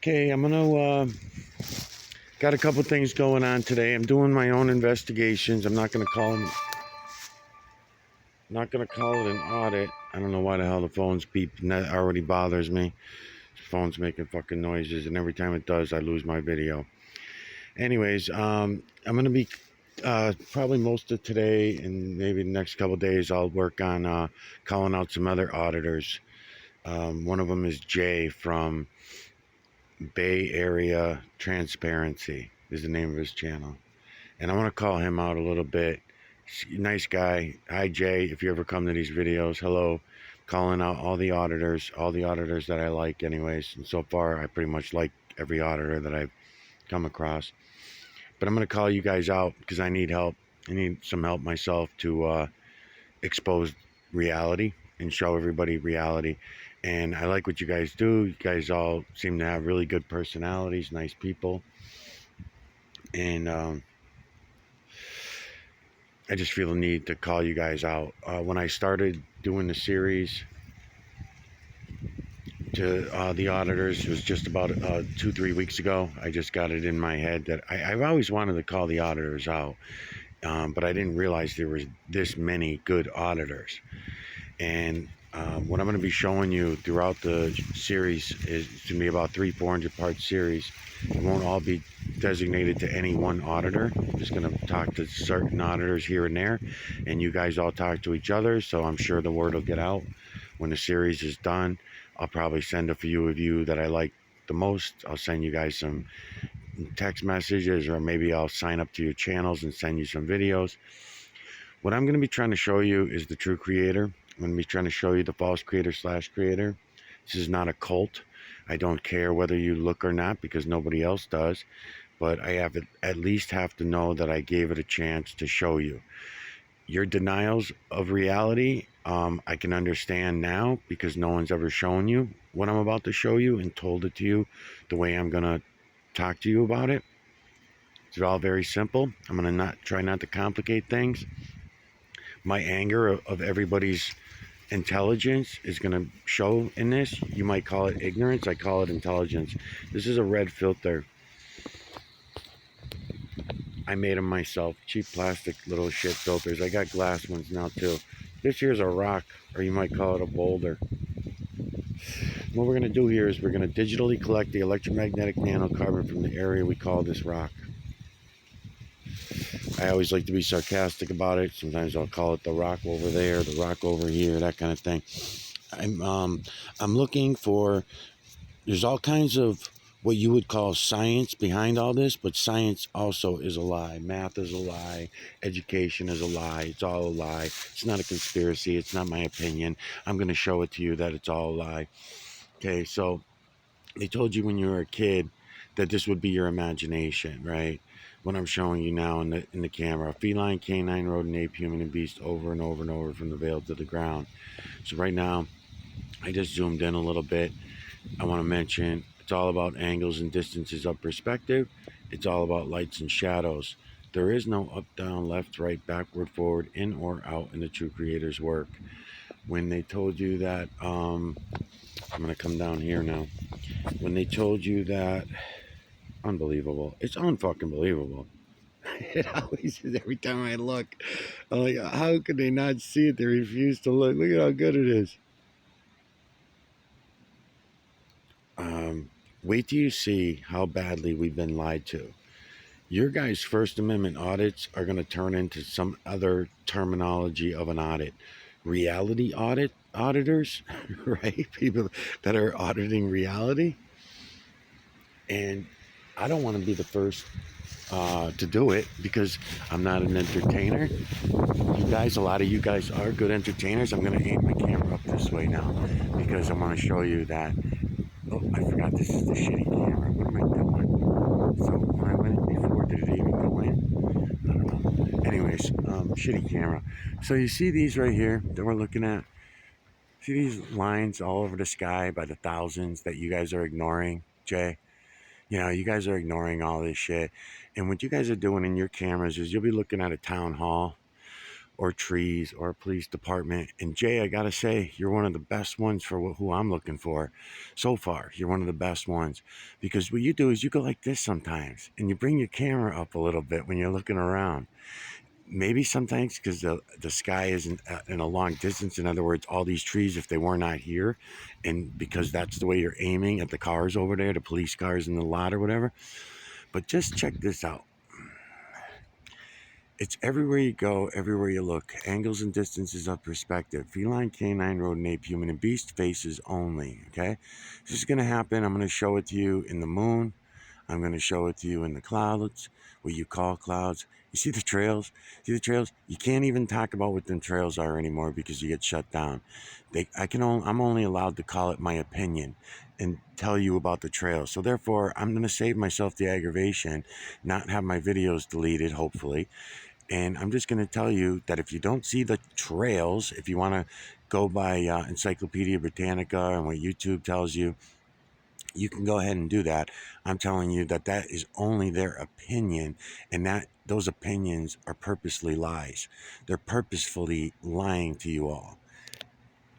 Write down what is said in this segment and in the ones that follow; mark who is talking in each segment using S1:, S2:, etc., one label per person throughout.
S1: Okay, I'm gonna got a couple things going on today. I'm doing my own investigations. I'm not gonna call them, not gonna call it an audit. I don't know why the hell the phone's beeping. That already bothers me. The phone's making fucking noises, and every time it does, I lose my video. Anyways, I'm gonna be probably most of today and maybe the next couple days. I'll work on calling out some other auditors. One of them is Jay from Bay Area Transparency is the name of his channel. And I want to call him out a little bit. Nice guy. Hi, Jay. If you ever come to these videos, hello. Calling out all the auditors that I like anyways. And so far, I pretty much like every auditor that I've come across. But I'm going to call you guys out because I need help. I need some help myself to expose reality and show everybody reality. And I like what you guys do. You guys all seem to have really good personalities, nice people. And I just feel the need to call you guys out. When I started doing the series to the auditors, it was just about 2-3 weeks ago. I just got it in my head that I've always wanted to call the auditors out, but I didn't realize there was this many good auditors. And what I'm going to be showing you throughout the series is going to be about 300-400 part series. It won't all be designated to any one auditor. I'm just going to talk to certain auditors here and there, and you guys all talk to each other, so I'm sure the word will get out. When the series is done, I'll probably send a few of you that I like the most. I'll send you guys some text messages, or maybe I'll sign up to your channels and send you some videos. What I'm going to be trying to show you is the true creator. I'm going to be trying to show you the false creator / creator. This is not a cult. I don't care whether you look or not because nobody else does. But I have at least have to know that I gave it a chance to show you. Your denials of reality, I can understand now because no one's ever shown you what I'm about to show you and told it to you the way I'm going to talk to you about it. It's all very simple. I'm going to try not to complicate things. My anger of everybody's intelligence is going to show in this. You might call it ignorance. I call it intelligence. This is a red filter. I made them myself. Cheap plastic little shit filters. I got glass ones now too. This here's a rock, or you might call it a boulder. What we're going to do here is we're going to digitally collect the electromagnetic nanocarbon from the area we call this rock. I always like to be sarcastic about it. Sometimes I'll call it the rock over there, the rock over here, that kind of thing. I'm looking for, there's all kinds of what you would call science behind all this, but science also is a lie. Math is a lie. Education is a lie. It's all a lie. It's not a conspiracy. It's not my opinion. I'm going to show it to you that it's all a lie. Okay, so they told you when you were a kid that this would be your imagination, right? What I'm showing you now in the camera. Feline, canine, rodent, ape, human, and beast over and over and over from the veil to the ground. So right now, I just zoomed in a little bit. I want to mention it's all about angles and distances of perspective. It's all about lights and shadows. There is no up, down, left, right, backward, forward, in or out in the true creator's work. When they told you that, I'm going to come down here now. When they told you that, unbelievable. It's unfucking believable. It always is every time I look. I'm like, how could they not see it? They refuse to look. Look at how good it is. Wait till you see how badly we've been lied to. Your guys' First Amendment audits are going to turn into some other terminology of an audit. Reality auditors, right? People that are auditing reality. And I don't want to be the first to do it because I'm not an entertainer. You guys, a lot of you guys are good entertainers. I'm going to aim my camera up this way now because I want to show you that. Oh, I forgot this is the shitty camera. What am I doing? So when I went in before, did it even go in? I don't know. Anyways, shitty camera. So you see these right here that we're looking at? See these lines all over the sky by the thousands that you guys are ignoring, Jay? You know, you guys are ignoring all this shit. And what you guys are doing in your cameras is you'll be looking at a town hall or trees or a police department. And Jay, I gotta say, you're one of the best ones for who I'm looking for so far. You're one of the best ones, because what you do is you go like this sometimes and you bring your camera up a little bit when you're looking around. Maybe sometimes because the sky isn't in a long distance. In other words, all these trees, if they were not here, and because that's the way you're aiming at the cars over there, the police cars in the lot or whatever. But just check this out. It's everywhere you go, everywhere you look. Angles and distances of perspective. Feline, canine, rodent, ape, human, and beast faces only. Okay? This is going to happen. I'm going to show it to you in the moon. I'm going to show it to you in the clouds, what you call clouds. You see the trails? See the trails? You can't even talk about what them trails are anymore because you get shut down. I'm only allowed to call it my opinion and tell you about the trails. So therefore, I'm going to save myself the aggravation, not have my videos deleted, hopefully. And I'm just going to tell you that if you don't see the trails, if you want to go by Encyclopedia Britannica and what YouTube tells you, you can go ahead and do that. I'm telling you that that is only their opinion, and that those opinions are purposely lies. They're purposefully lying to you all.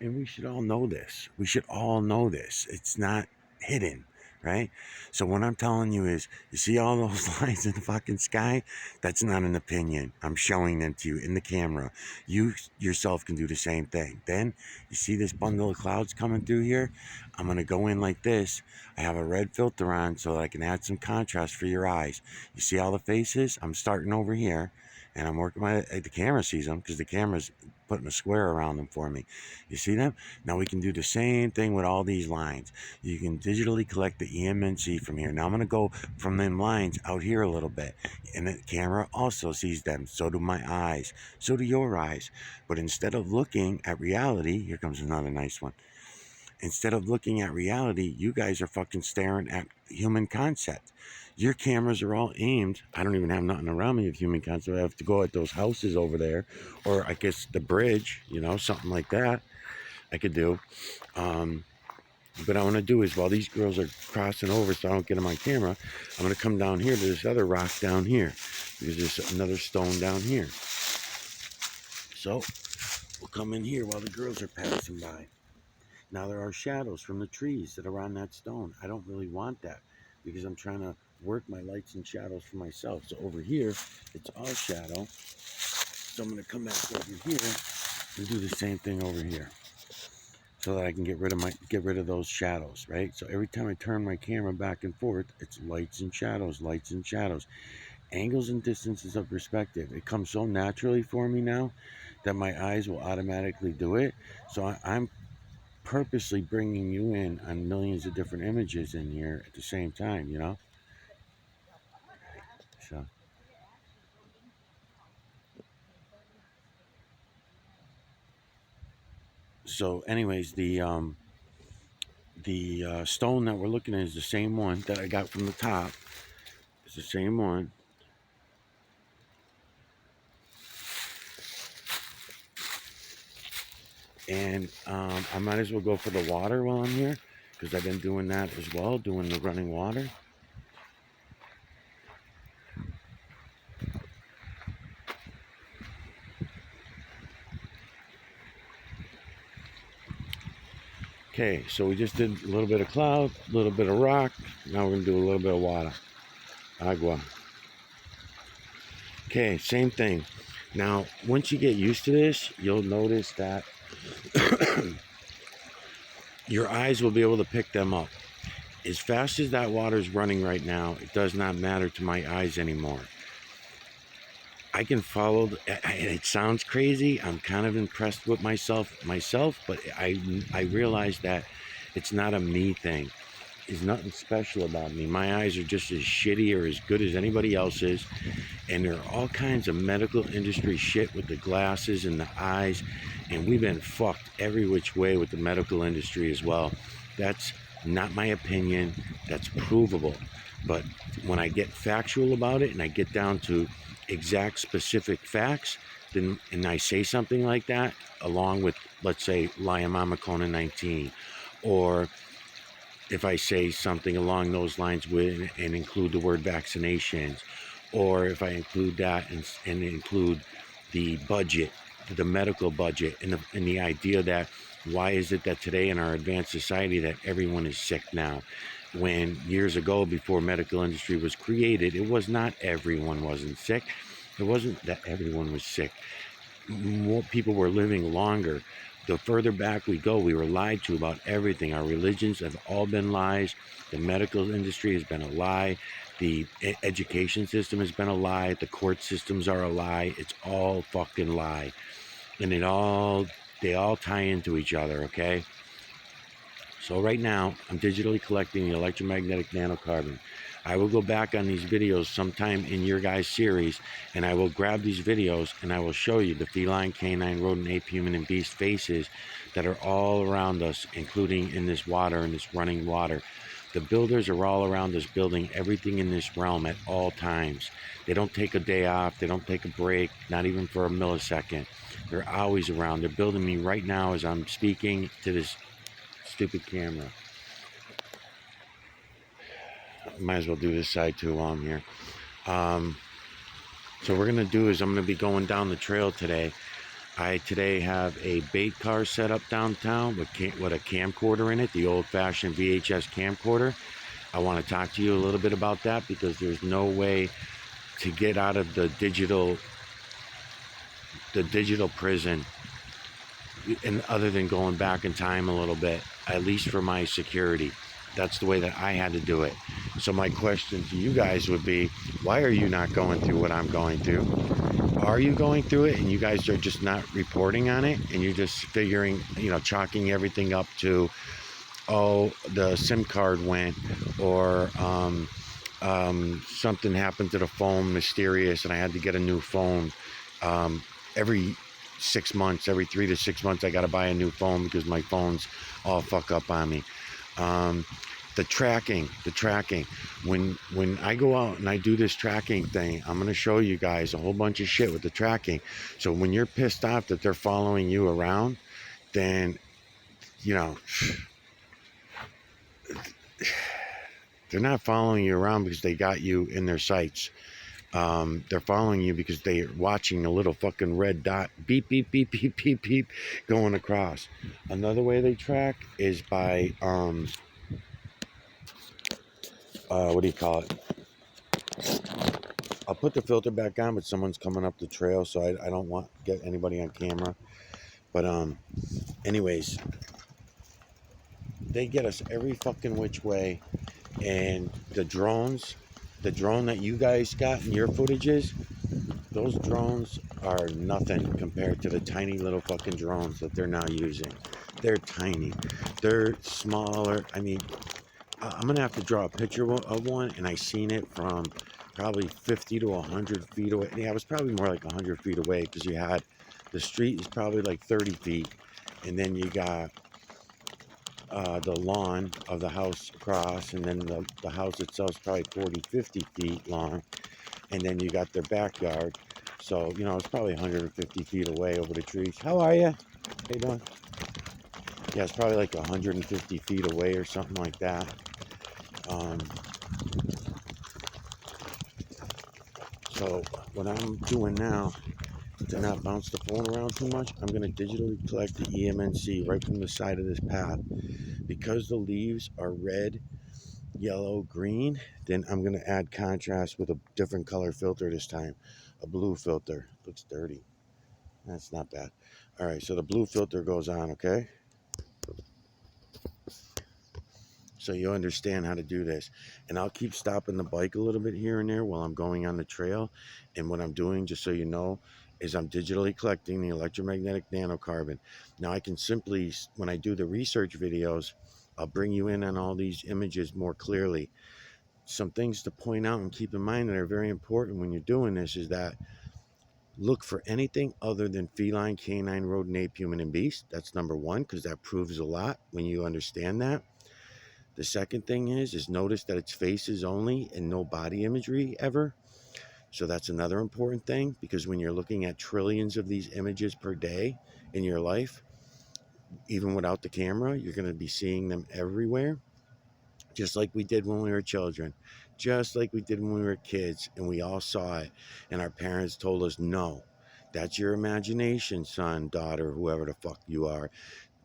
S1: And we should all know this. We should all know this. It's not hidden, right? So what I'm telling you is, you see all those lines in the fucking sky? That's not an opinion. I'm showing them to you in the camera. You yourself can do the same thing. Then you see this bundle of clouds coming through here? I'm going to go in like this. I have a red filter on so that I can add some contrast for your eyes. You see all the faces? I'm starting over here, and I'm working the camera sees them because the camera's putting a square around them for me. You see them? Now we can do the same thing with all these lines. You can digitally collect the EMNC from here. Now I'm going to go from them lines out here a little bit. And the camera also sees them. So do my eyes. So do your eyes. But instead of looking at reality, here comes another nice one. Instead of looking at reality, you guys are fucking staring at human concept. Your cameras are all aimed. I don't even have nothing around me of human concept. I have to go at those houses over there, or I guess the bridge, something like that I could do. But I want to do is, while these girls are crossing over so I don't get them on camera, I'm going to come down here to this other rock down here, because there's another stone down here. So we'll come in here while the girls are passing by. Now there are shadows from the trees that are on that stone. I don't really want that because I'm trying to work my lights and shadows for myself. So over here, it's all shadow. So I'm going to come back over here and do the same thing over here, so that I can get rid of those shadows, right? So every time I turn my camera back and forth, it's lights and shadows, lights and shadows. Angles and distances of perspective. It comes so naturally for me now that my eyes will automatically do it. So I'm purposely bringing you in on millions of different images in here at the same time, So anyways, the stone that we're looking at is the same one that I got from the top. It's the same one. And I might as well go for the water while I'm here, because I've been doing that as well, doing the running water. Okay, so we just did a little bit of cloud, a little bit of rock. Now we're going to do a little bit of water. Agua. Okay, same thing. Now, once you get used to this, you'll notice that your eyes will be able to pick them up. As fast as that water is running right now, it does not matter to my eyes anymore. I can follow. It sounds crazy. I'm kind of impressed with myself, but I realize that it's not a me thing. There's nothing special about me. My eyes are just as shitty or as good as anybody else's, and there are all kinds of medical industry shit with the glasses and the eyes, and we've been fucked every which way with the medical industry as well. That's not my opinion. That's provable. But when I get factual about it and I get down to exact specific facts, then and I say something like that, along with, let's say, Liamamacona 19, or if I say something along those lines with and include the word vaccinations, or if I include that and include the budget the medical budget and the idea that why is it that today in our advanced society that everyone is sick now, when years ago before medical industry was created, it was not everyone wasn't sick. It wasn't that everyone was sick. More people were living longer. The further back we go, we were lied to about everything. Our religions have all been lies. The medical industry has been a lie. The education system has been a lie. The court systems are a lie. It's all fucking lie. And they all tie into each other, okay? So right now, I'm digitally collecting the electromagnetic nanocarbon. I will go back on these videos sometime in your guys' series, and I will grab these videos and I will show you the feline, canine, rodent, ape, human, and beast faces that are all around us, including in this water, in this running water. The builders are all around us building everything in this realm at all times. They don't take a day off. They don't take a break, not even for a millisecond. They're always around. They're building me right now as I'm speaking to this stupid camera. Might as well do this side too while I'm here. So what we're gonna do is I'm gonna be going down the trail today. I today have a bait car set up downtown with a camcorder in it, the old-fashioned VHS camcorder. I want to talk to you a little bit about that because there's no way to get out of the digital prison, and other than going back in time a little bit, at least for my security. That's the way that I had to do it. So my question to you guys would be, why are you not going through what I'm going through? Are you going through it and you guys are just not reporting on it, and you're just figuring, chalking everything up to, oh, the SIM card went, or something happened to the phone, mysterious, and I had to get a new phone. Every 6 months, every 3 to 6 months, I got to buy a new phone because my phones all fuck up on me. The tracking. When I go out and I do this tracking thing, I'm going to show you guys a whole bunch of shit with the tracking. So when you're pissed off that they're following you around, then, they're not following you around because they got you in their sights. They're following you because they're watching a little fucking red dot, beep, beep, beep, beep, beep, beep, going across. Another way they track is by, what do you call it? I'll put the filter back on, but someone's coming up the trail, so I don't want to get anybody on camera. But, anyways, they get us every fucking which way. And the drone that you guys got in your footages, those drones are nothing compared to the tiny little fucking drones that they're now using. They're tiny. They're smaller. I mean, I'm going to have to draw a picture of one, and I seen it from probably 50 to 100 feet away. Yeah, it was probably more like 100 feet away because you had the street is probably like 30 feet, and then you got the lawn of the house across, and then the house itself is probably 40-50 feet long, and then you got their backyard. So it's probably 150 feet away over the trees. How are you? How you doing? Yeah, it's probably like 150 feet away or something like that. So what I'm doing now, to not bounce the phone around too much, I'm going to digitally collect the EMNC right from the side of this path. Because the leaves are red, yellow, green, then I'm going to add contrast with a different color filter this time. A blue filter. Looks dirty. That's not bad. All right, so the blue filter goes on, okay? So you understand how to do this. And I'll keep stopping the bike a little bit here and there while I'm going on the trail. And what I'm doing, just so you know, is I'm digitally collecting the electromagnetic nanocarbon. Now I can simply, when I do the research videos, I'll bring you in on all these images more clearly. Some things to point out and keep in mind that are very important when you're doing this is that look for anything other than feline, canine, rodent, ape, human, and beast. That's number one, because that proves a lot when you understand that. The second thing is notice that it's faces only and no body imagery ever. So that's another important thing, because when you're looking at trillions of these images per day in your life, even without the camera, you're going to be seeing them everywhere. Just like we did when we were children, just like we did when we were kids, and we all saw it, and our parents told us, no, That's your imagination, son, daughter, whoever the fuck you are.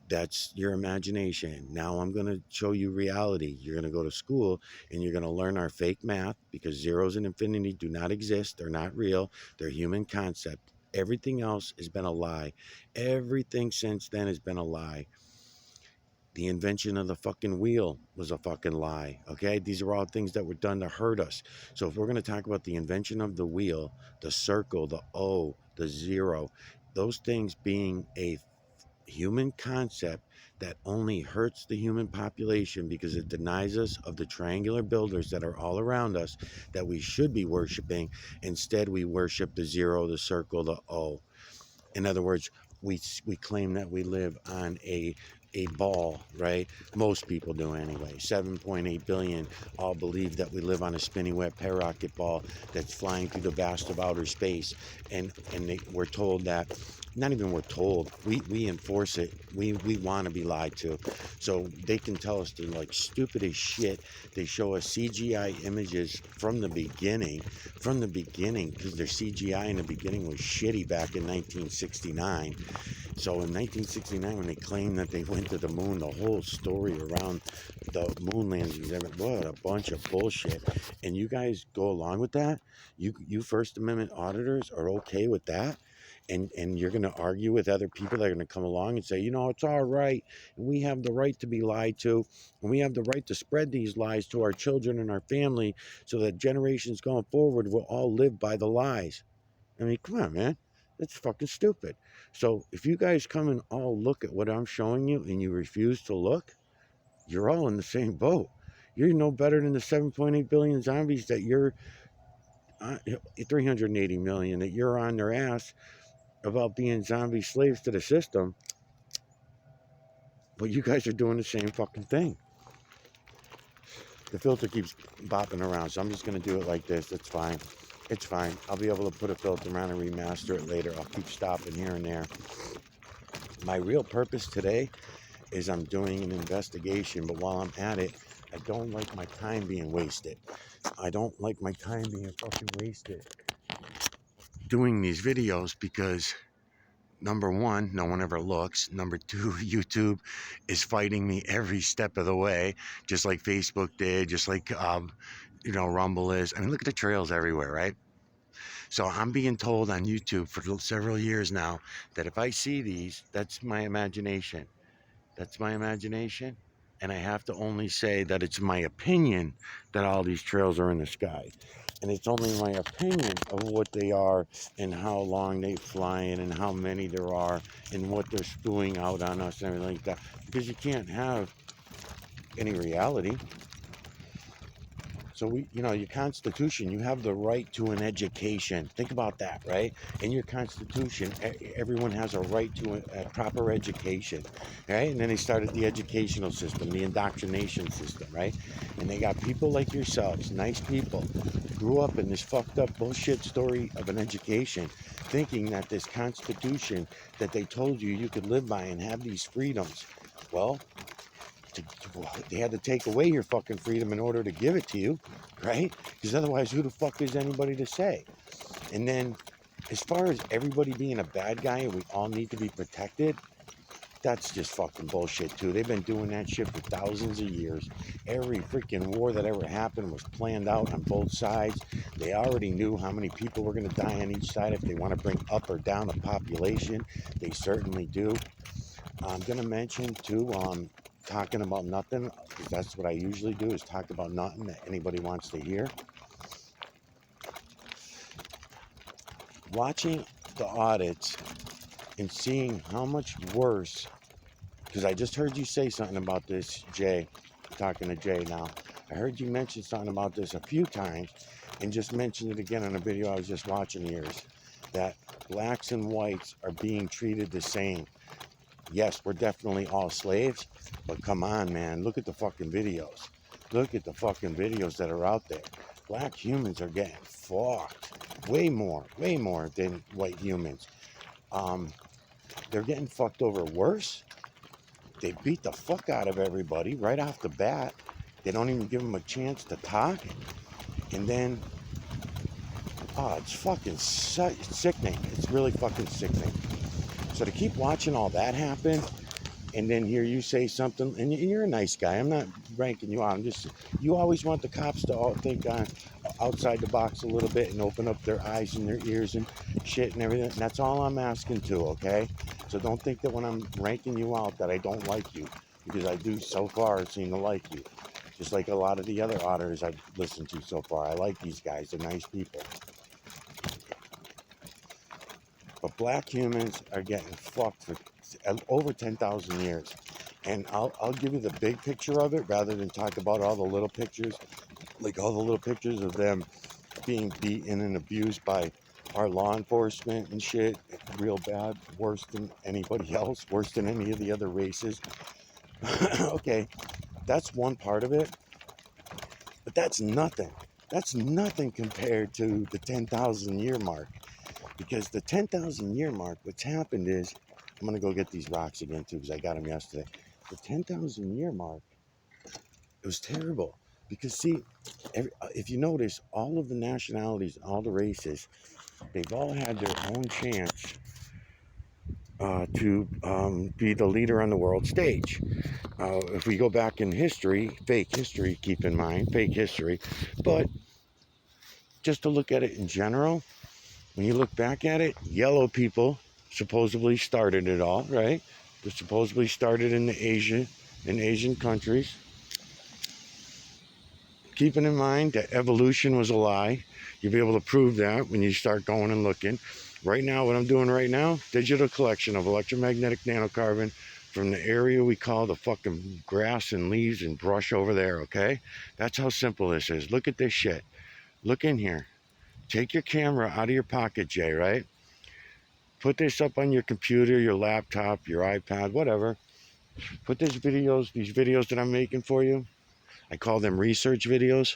S1: That's your imagination. Now I'm going to show you reality. You're going to go to school and you're going to learn our fake math, because zeros and infinity do not exist. They're not real. They're human concept. Everything else has been a lie. Everything since then has been a lie. The invention of the fucking wheel was a fucking lie. Okay, these are all things that were done to hurt us. So if we're going to talk about the invention of the wheel, the circle, the O, the zero, those things being a human concept that only hurts the human population because it denies us of the triangular builders that are all around us that we should be worshiping. Instead, we worship the zero, the circle, the O. In other words, we claim that we live on a ball, right? Most people do anyway. 7.8 billion all believe that we live on a spinning wet parocket ball that's flying through the vast of outer space. We're told that, not even we're told, we enforce it. We want to be lied to. So they can tell us they're like stupid as shit. They show us CGI images from the beginning, because their CGI in the beginning was shitty back in 1969. So in 1969, when they claimed that they went to the moon, the whole story around the moon landings, what a bunch of bullshit. And you guys go along with that? You First Amendment auditors are okay with that? And you're going to argue with other people that are going to come along and say, it's all right, and we have the right to be lied to, and we have the right to spread these lies to our children and our family so that generations going forward will all live by the lies. I mean, come on, man. That's fucking stupid. So if you guys come and all look at what I'm showing you and you refuse to look, you're all in the same boat. You're no better than the 7.8 billion zombies that you're 380 million that you're on their ass about being zombie slaves to the system. But you guys are doing the same fucking thing. The filter keeps bopping around, so I'm just going to do it like this. It's fine. It's fine. I'll be able to put a filter on and remaster it later. I'll keep stopping here and there. My real purpose today is I'm doing an investigation, but while I'm at it, I don't like my time being wasted. I don't like my time being fucking wasted doing these videos because, number one, no one ever looks. Number two, YouTube is fighting me every step of the way, just like Facebook did, just like, Rumble is. I mean, look at the trails everywhere, right? So I'm being told on YouTube for several years now that if I see these, that's my imagination. That's my imagination. And I have to only say that it's my opinion that all these trails are in the sky. And it's only my opinion of what they are and how long they fly in and how many there are and what they're spewing out on us and everything like that. Because you can't have any reality. So your Constitution, you have the right to an education. Think about that, right? In your Constitution, everyone has a right to a proper education, right? And then they started the educational system, the indoctrination system, right? And they got people like yourselves, nice people, grew up in this fucked up bullshit story of an education, thinking that this Constitution that they told you could live by and have these freedoms, well, they had to take away your fucking freedom in order to give it to you, right? Because otherwise, who the fuck is anybody to say? And then, as far as everybody being a bad guy and we all need to be protected, that's just fucking bullshit too. They've been doing that shit for thousands of years. Every freaking war that ever happened was planned out on both sides. They already knew how many people were going to die on each side if they want to bring up or down a population. They certainly do. I'm going to mention too, talking about nothing, because that's what I usually do, is talk about nothing that anybody wants to hear. Watching the audits and seeing how much worse, because I just heard you say something about this, Jay, talking to Jay now. I heard you mention something about this a few times and just mentioned it again in a video I was just watching yours, that blacks and whites are being treated the same. Yes, we're definitely all slaves, but come on, man. Look at the fucking videos. Look at the fucking videos that are out there. Black humans are getting fucked. Way more than white humans. They're getting fucked over worse. They beat the fuck out of everybody right off the bat. They don't even give them a chance to talk. And then Oh, it's fucking sickening. It's really fucking sickening. So to keep watching all that happen, and then hear you say something, and you're a nice guy. I'm not ranking you out. I'm just, you always want the cops to all think outside the box a little bit and open up their eyes and their ears and shit and everything. And that's all I'm asking to, okay? So don't think that when I'm ranking you out that I don't like you, because I do so far seem to like you. Just like a lot of the other auditors I've listened to so far. I like these guys. They're nice people. But black humans are getting fucked for over 10,000 years. And I'll give you the big picture of it rather than talk about all the little pictures, like all the little pictures of them being beaten and abused by our law enforcement and shit, real bad, worse than anybody else, worse than any of the other races. Okay, that's one part of it, but that's nothing. That's nothing compared to the 10,000 year mark. Because the 10,000 year mark, what's happened is, I'm going to go get these rocks again too, because I got them yesterday. The 10,000 year mark, it was terrible. Because see, if you notice, all of the nationalities, all the races, they've all had their own chance to be the leader on the world stage. If we go back in history, fake history, keep in mind, fake history, but just to look at it in general, when you look back at it, yellow people supposedly started it all, right? They supposedly started in Asian countries. Keeping in mind that evolution was a lie. You'll be able to prove that when you start going and looking. Right now, what I'm doing right now, digital collection of electromagnetic nanocarbon from the area we call the fucking grass and leaves and brush over there, okay? That's how simple this is. Look at this shit. Look in here. Take your camera out of your pocket, Jay, right? Put this up on your computer, your laptop, your iPad, whatever. Put these videos that I'm making for you. I call them research videos.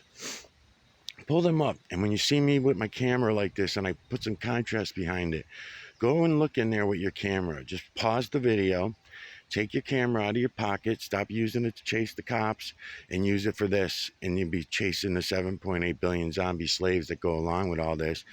S1: Pull them up, and when you see me with my camera like this and I put some contrast behind it, go and look in there with your camera. Just pause the video, take your camera out of your pocket, stop using it to chase the cops, and use it for this, and you'll be chasing the 7.8 billion zombie slaves that go along with all this.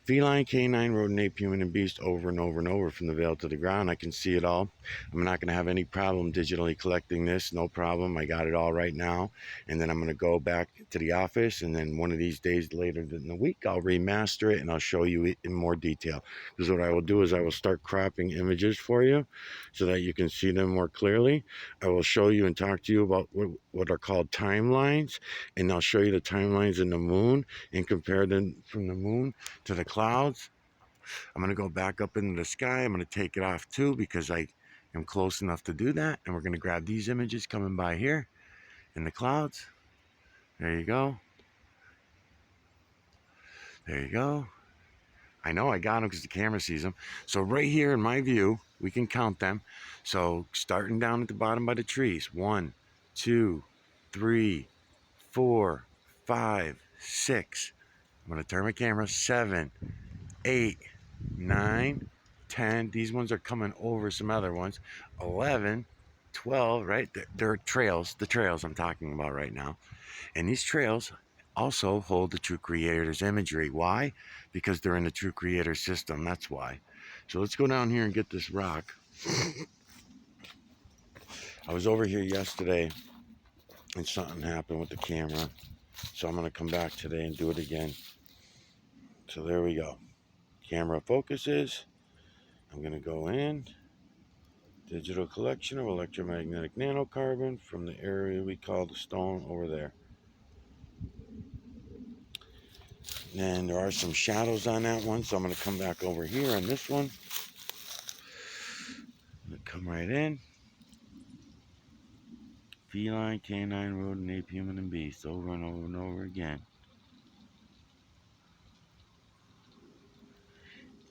S1: Feline, canine, rodent, ape, human, and beast over and over and over from the veil to the ground. I can see it all. I'm not going to have any problem digitally collecting this. No problem. I got it all right now. And then I'm going to go back to the office. And then one of these days later in the week, I'll remaster it and I'll show you it in more detail. Because what I will do is I will start cropping images for you so that you can see them more clearly. I will show you and talk to you about what are called timelines. And I'll show you the timelines in the moon and compare them from the moon to the clouds. I'm going to go back up into the sky. I'm going to take it off too because I am close enough to do that. And we're going to grab these images coming by here in the clouds. There you go. There you go. I know I got them because the camera sees them. So right here in my view, we can count them. So starting down at the bottom by the trees. 1, 2, 3, 4, 5, 6. I'm going to turn my camera. 7, 8, 9, 10. These ones are coming over some other ones. 11, 12, right? They're trails, the trails I'm talking about right now. And these trails also hold the true creator's imagery. Why? Because they're in the true creator system. That's why. So let's go down here and get this rock. I was over here yesterday and something happened with the camera. So I'm going to come back today and do it again. So there we go. Camera focuses. I'm going to go in. Digital collection of electromagnetic nanocarbon from the area we call the stone over there. And there are some shadows on that one, so I'm going to come back over here on this one. I'm going to come right in. Feline, canine, rodent, ape, human, and beast, over and over and over again.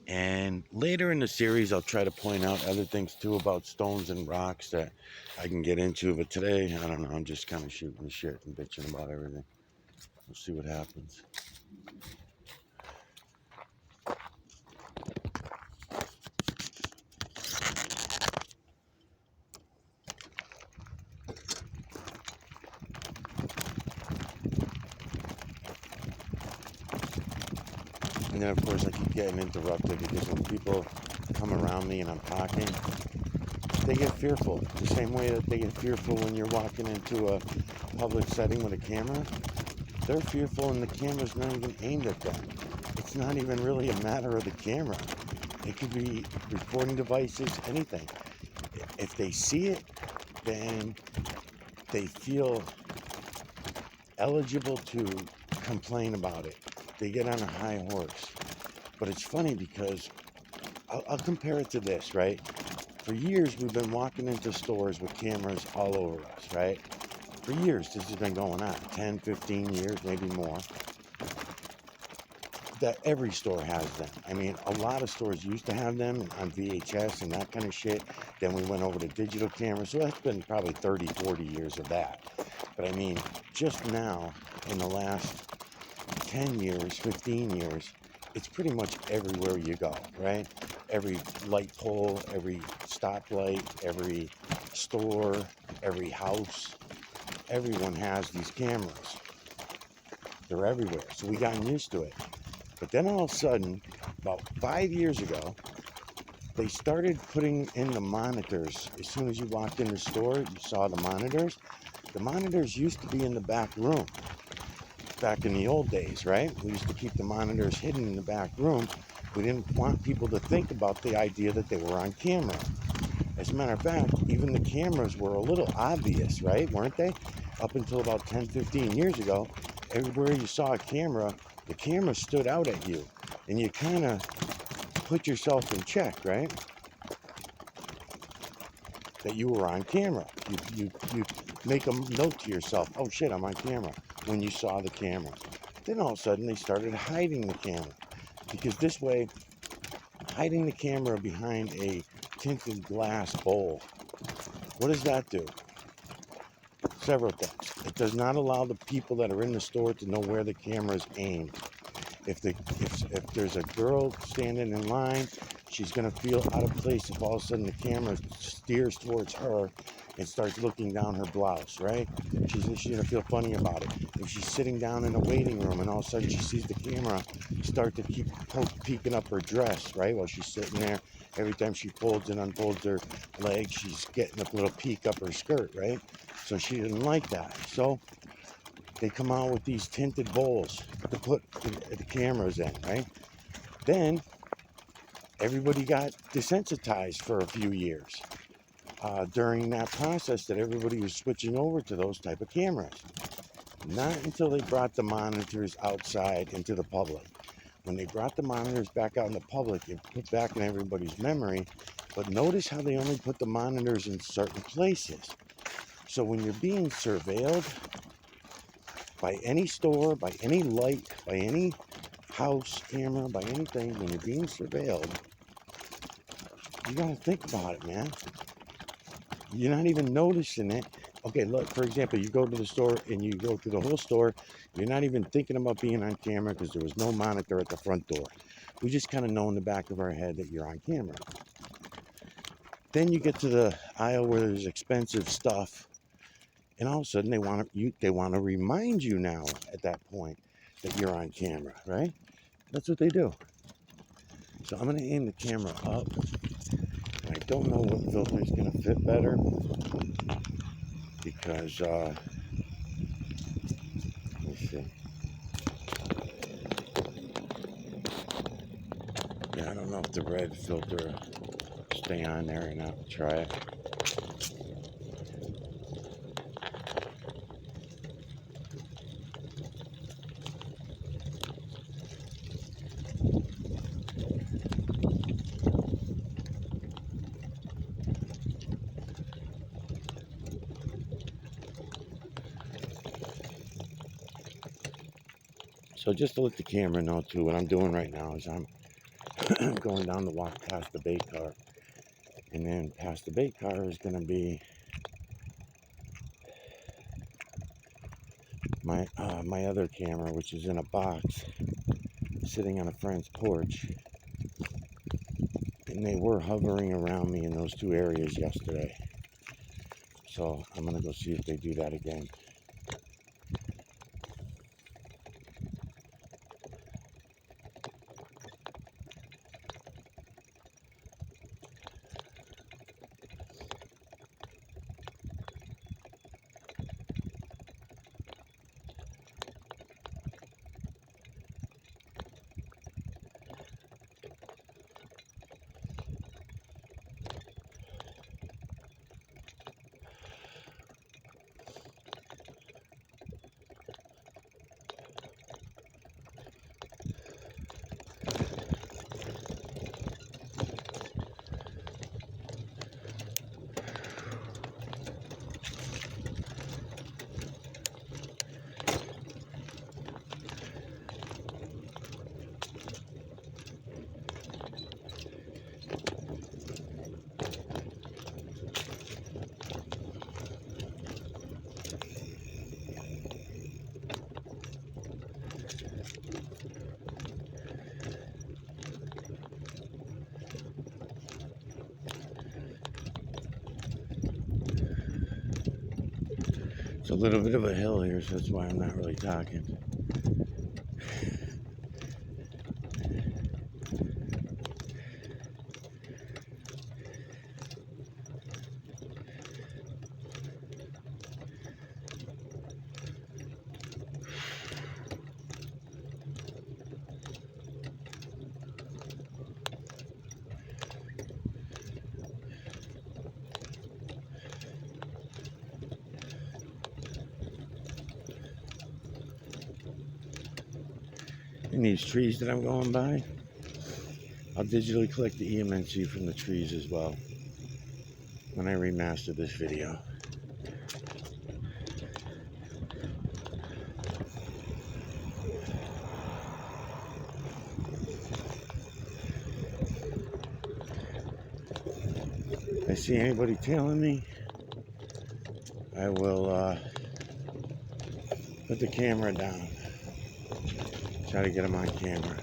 S1: And later in the series, I'll try to point out other things too about stones and rocks that I can get into. But today, I don't know, I'm just kind of shooting the shit and bitching about everything. We'll see what happens. And then, of course, I keep getting interrupted because when people come around me and I'm talking, they get fearful. The same way that they get fearful when you're walking into a public setting with a camera. They're fearful and the camera's not even aimed at them. It's not even really a matter of the camera. It could be recording devices, anything. If they see it, then they feel eligible to complain about it. They get on a high horse. But it's funny because I'll compare it to this, right? For years, we've been walking into stores with cameras all over us, right? For years, this has been going on, 10, 15 years, maybe more. That every store has them. I mean, a lot of stores used to have them on VHS and that kind of shit. Then we went over to digital cameras. So that's been probably 30, 40 years of that. But I mean, just now, in the last 10 years, 15 years, it's pretty much everywhere you go, right? Every light pole, every stoplight, every store, every house, everyone has these cameras. They're everywhere. So we gotten used to it. But then all of a sudden, about 5 years ago, they started putting in the monitors. As soon as you walked in the store, you saw the monitors. The monitors used to be in the back room. Back in the old days, right? We used to keep the monitors hidden in the back room. We didn't want people to think about the idea that they were on camera. As a matter of fact, even the cameras were a little obvious, right? Weren't they? Up until about 10, 15 years ago, everywhere you saw a camera, the camera stood out at you. And you kind of put yourself in check, right? That you were on camera. You make a note to yourself, oh shit, I'm on camera, when you saw the camera. Then all of a sudden they started hiding the camera. Because this way, hiding the camera behind a tinted glass bowl, what does that do? Several things. It does not allow the people that are in the store to know where the camera is aimed. If there's a girl standing in line, she's going to feel out of place if all of a sudden the camera steers towards her and starts looking down her blouse, right? She's going to feel funny about it. If she's sitting down in a waiting room and all of a sudden she sees the camera start to keep peeking up her dress, right? While she's sitting there, every time she folds and unfolds her legs, she's getting a little peek up her skirt, right? So she didn't like that. So they come out with these tinted bowls to put the cameras in, right? Then everybody got desensitized for a few years during that process that everybody was switching over to those type of cameras. Not until they brought the monitors outside into the public. When they brought the monitors back out in the public, it put back in everybody's memory. But notice how they only put the monitors in certain places. So when you're being surveilled by any store, by any light, by any house camera, by anything, when you're being surveilled, you gotta think about it, man. You're not even noticing it. Okay, look, for example, you go to the store and you go through the whole store, you're not even thinking about being on camera because there was no monitor at the front door. We just kind of know in the back of our head that you're on camera. Then you get to the aisle where there's expensive stuff, and all of a sudden they want to remind you now at that point that you're on camera, right? That's what they do. So I'm going to aim the camera up. I don't know what filter is going to fit better because, let me see. Yeah, I don't know if the red filter will stay on there or not. We'll try it. So just to let the camera know too, what I'm doing right now is I'm going down the walk past the bait car. And then past the bait car is going to be my other camera, which is in a box sitting on a friend's porch. And they were hovering around me in those two areas yesterday. So I'm going to go see if they do that again. It's a little bit of a hill here, so that's why I'm not really talking. In these trees that I'm going by, I'll digitally collect the EMNC from the trees as well when I remaster this video. If I see anybody tailing me, I will put the camera down. Try to get them on camera.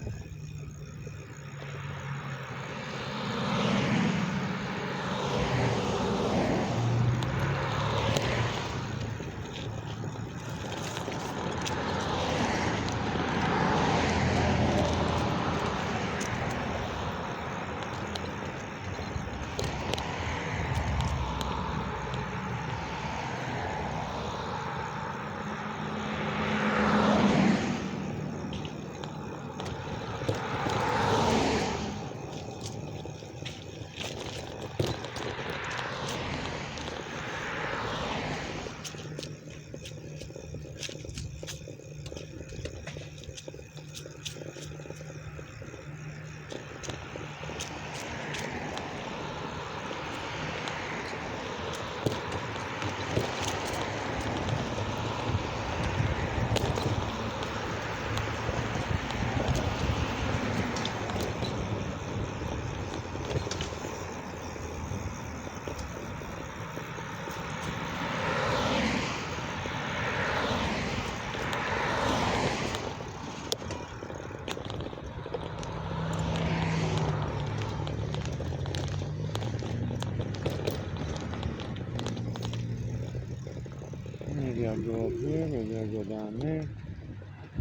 S1: Maybe I'll go up here, maybe I'll go down there.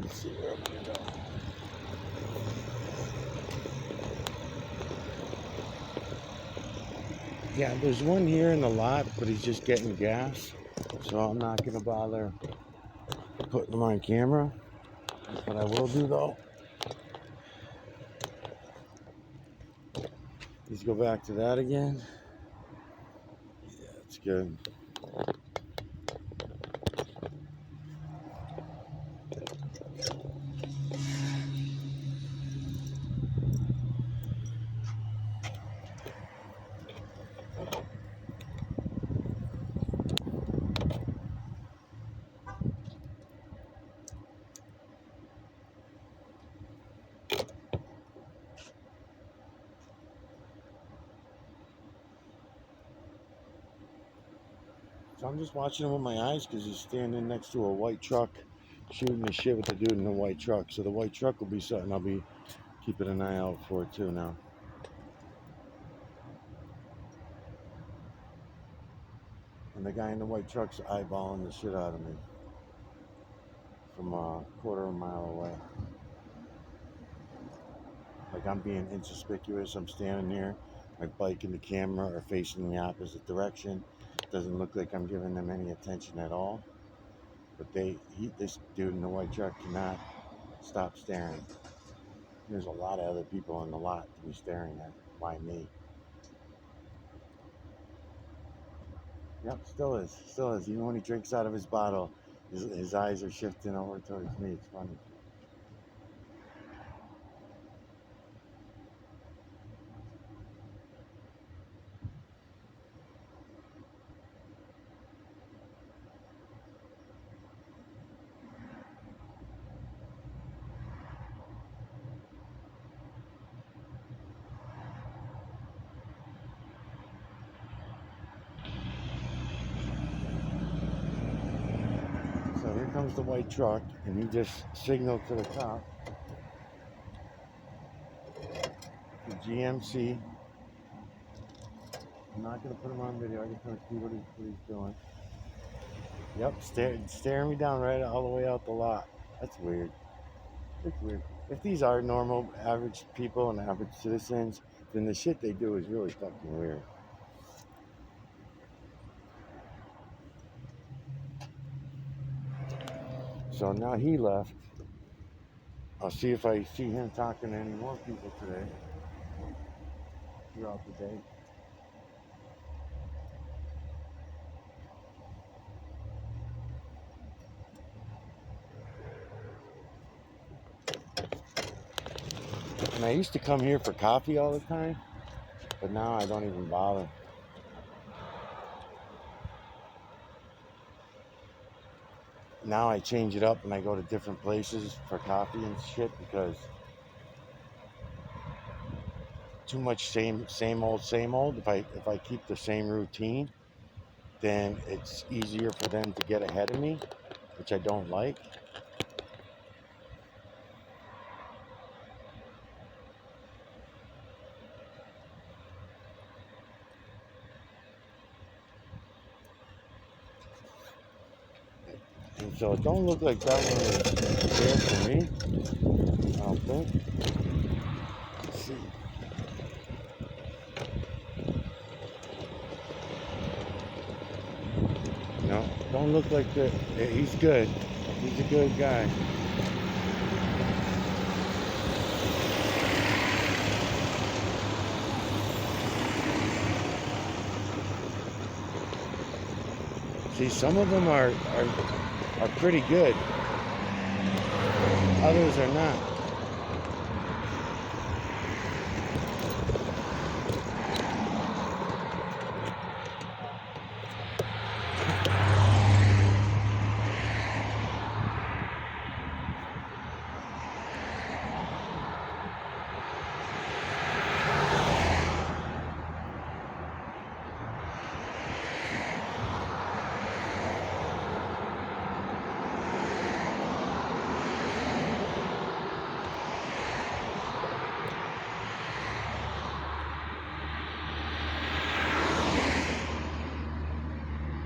S1: Let's see where I'm gonna go. Yeah, there's one here in the lot, but he's just getting gas. So I'm not gonna bother putting him on camera. What I will do though is go back to that again. Yeah, it's good. So I'm just watching him with my eyes because he's standing next to a white truck shooting the shit with the dude in the white truck. So the white truck will be something I'll be keeping an eye out for too now. And the guy in the white truck's eyeballing the shit out of me from a quarter of a mile away. Like I'm being inconspicuous. I'm standing there, my bike and the camera are facing the opposite direction. Doesn't look like I'm giving them any attention at all. But this dude in the white truck cannot stop staring. There's a lot of other people in the lot to be staring at. Why me? Yep, still is. Still is. Even when he drinks out of his bottle, his eyes are shifting over towards me. It's funny. So here comes the white truck, and he just signaled to the cop. The GMC. I'm not going to put him on video. I just want to see what he's doing. Yep, staring me down right all the way out the lot. That's weird. It's weird. If these are normal, average people and average citizens, then the shit they do is really fucking weird. So now he left. I'll see if I see him talking to any more people today throughout the day. And I used to come here for coffee all the time, but now I don't even bother. Now I change it up and I go to different places for coffee and shit because too much same old same old. If I keep the same routine, then it's easier for them to get ahead of me, which I don't like. And so it don't look like that one is there for me. I don't think. Let's see. No, don't look like that. He's good. He's a good guy. See, some of them are pretty good. Others are not.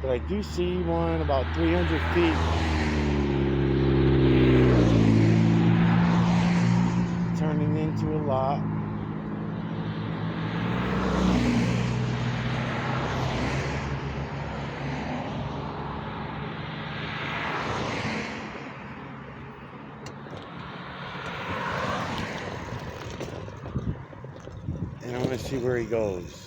S1: But I do see one about 300 feet turning into a lot. And I want to see where he goes.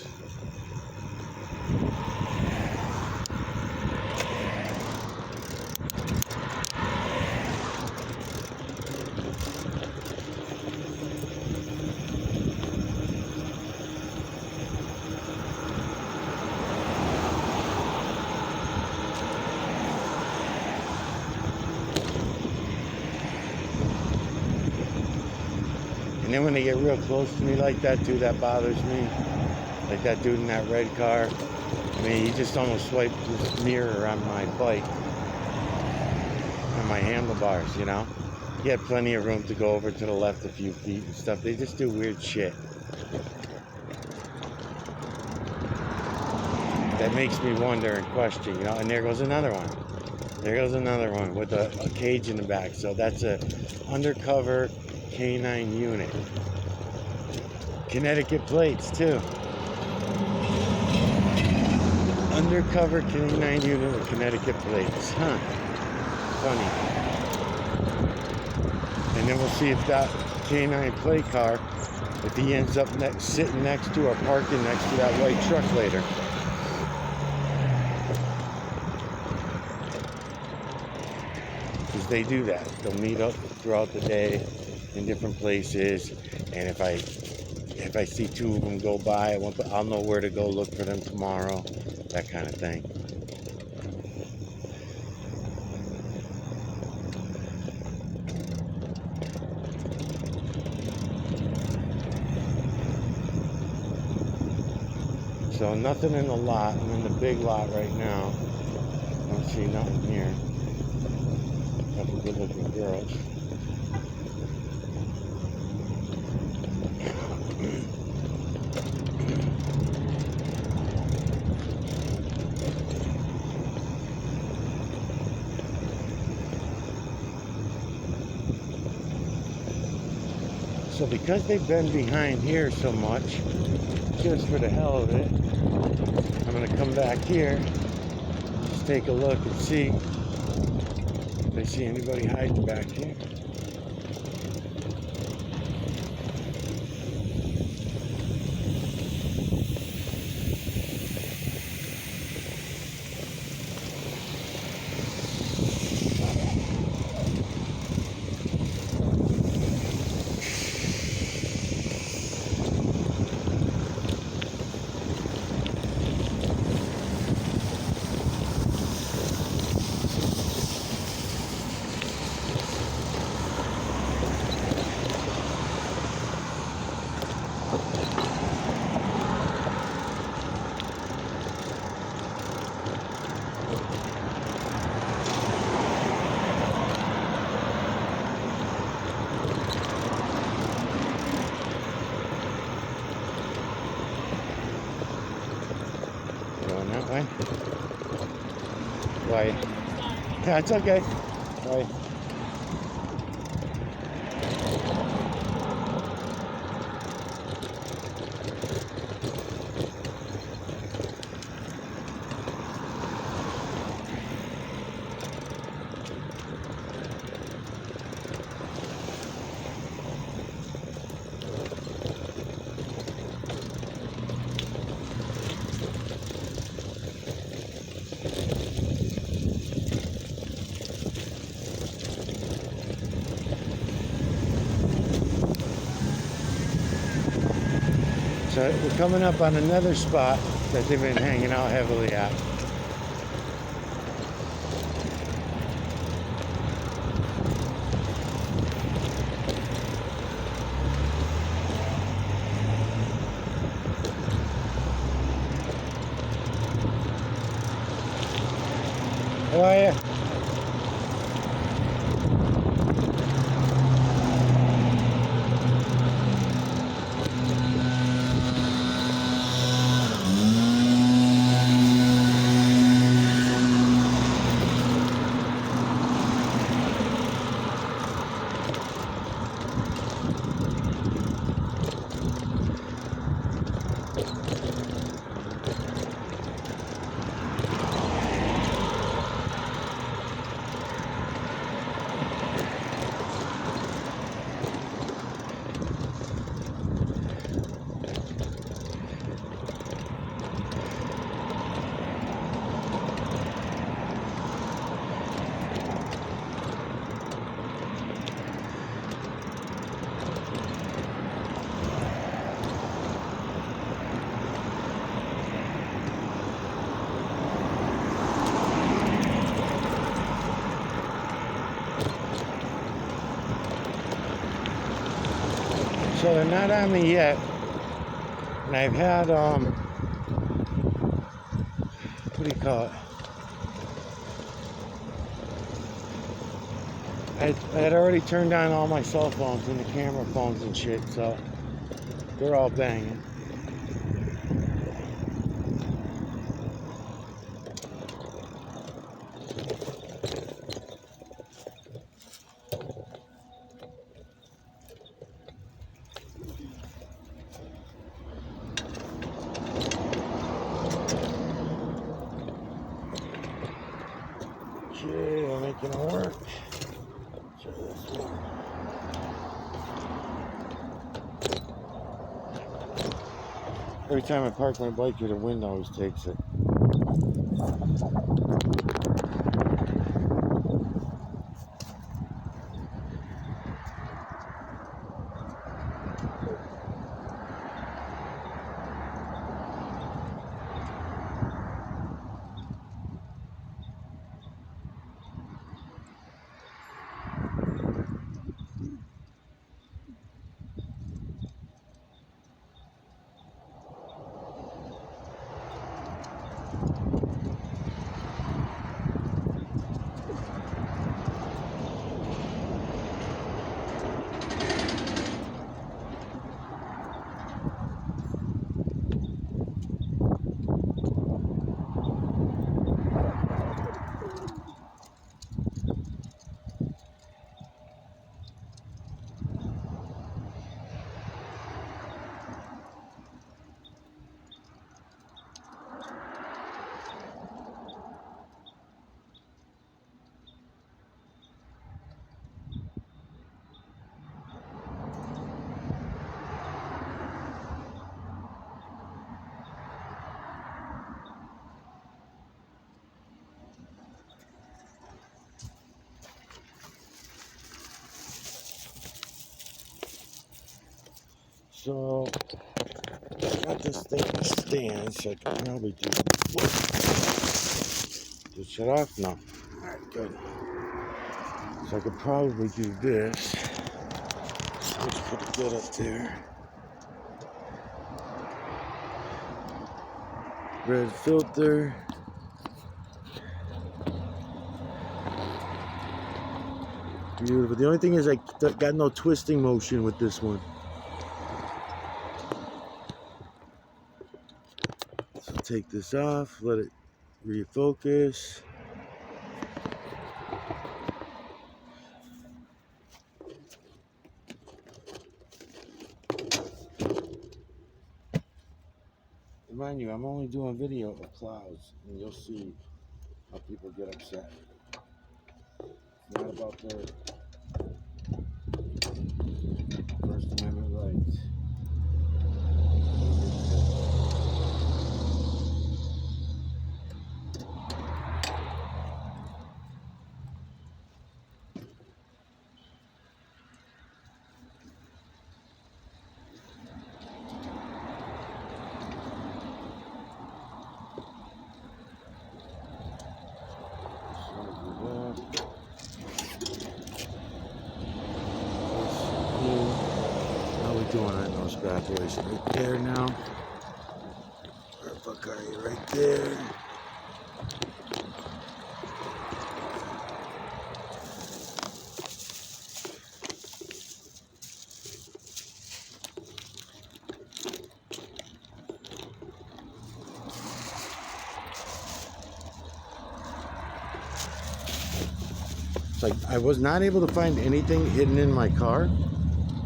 S1: And then when they get real close to me like that, dude, that bothers me. Like that dude in that red car. I mean, he just almost swiped his mirror on my bike, on my handlebars, you know? He had plenty of room to go over to the left a few feet and stuff. They just do weird shit. That makes me wonder and question, you know? And there goes another one. There goes another one with a cage in the back. So that's a undercover canine unit. Connecticut plates too. Undercover canine unit with Connecticut plates. Huh. Funny. And then we'll see if that canine plate car, if he ends up sitting next to or parking next to that white truck later. Because they do that. They'll meet up throughout the day in different places, and if I see two of them go by, I'll know where to go look for them tomorrow, that kind of thing. So nothing in the lot. I'm in the big lot right now. Don't see nothing here. Couple good looking girls. So because they've been behind here so much, just for the hell of it, I'm gonna come back here, just take a look and see if I see anybody hiding back here. Going that way? Why? Yeah, it's okay. Why? So we're coming up on another spot that they've been hanging out heavily at. How are you? So they're not on me yet. And I've had, what do you call it? I had already turned on all my cell phones and the camera phones and shit, so they're all banging. Okay, I'm making it work. Try this one. Every time I park my bike here, the wind always takes it. So I got this thing to stand, so I can probably do. Whoa. Did it shut off? No. Alright, good. So I could probably do this. Looks pretty good up there. Red filter. Beautiful. The only thing is I got no twisting motion with this one. So take this off, let it refocus. Mind you, I'm only doing video of clouds, and you'll see how people get upset. It's not about their First Amendment rights. How we doing on those bad boys? Right there now. Where the fuck are you? Right there. It's like I was not able to find anything hidden in my car.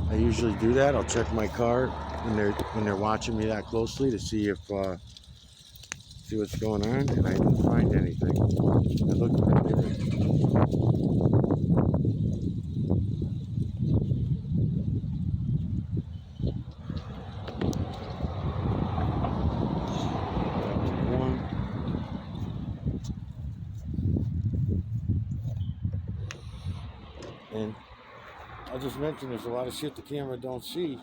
S1: I usually do that. I'll check my car when they're watching me that closely to see if see what's going on, and I didn't find anything. I looked pretty good. And I just mentioned there's a lot of shit the camera don't see.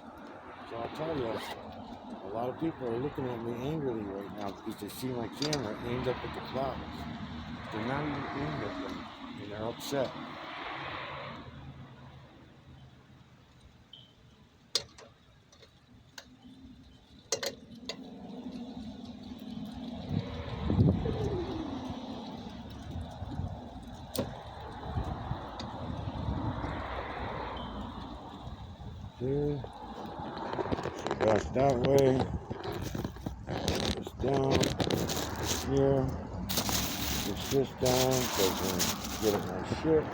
S1: So I'll tell you, a lot of people are looking at me angrily right now because they see my camera aimed up at the clouds. They're not even aimed at them, and they're upset. Okay. Across that way. Push down. Here. Push this down so I can get at my shit.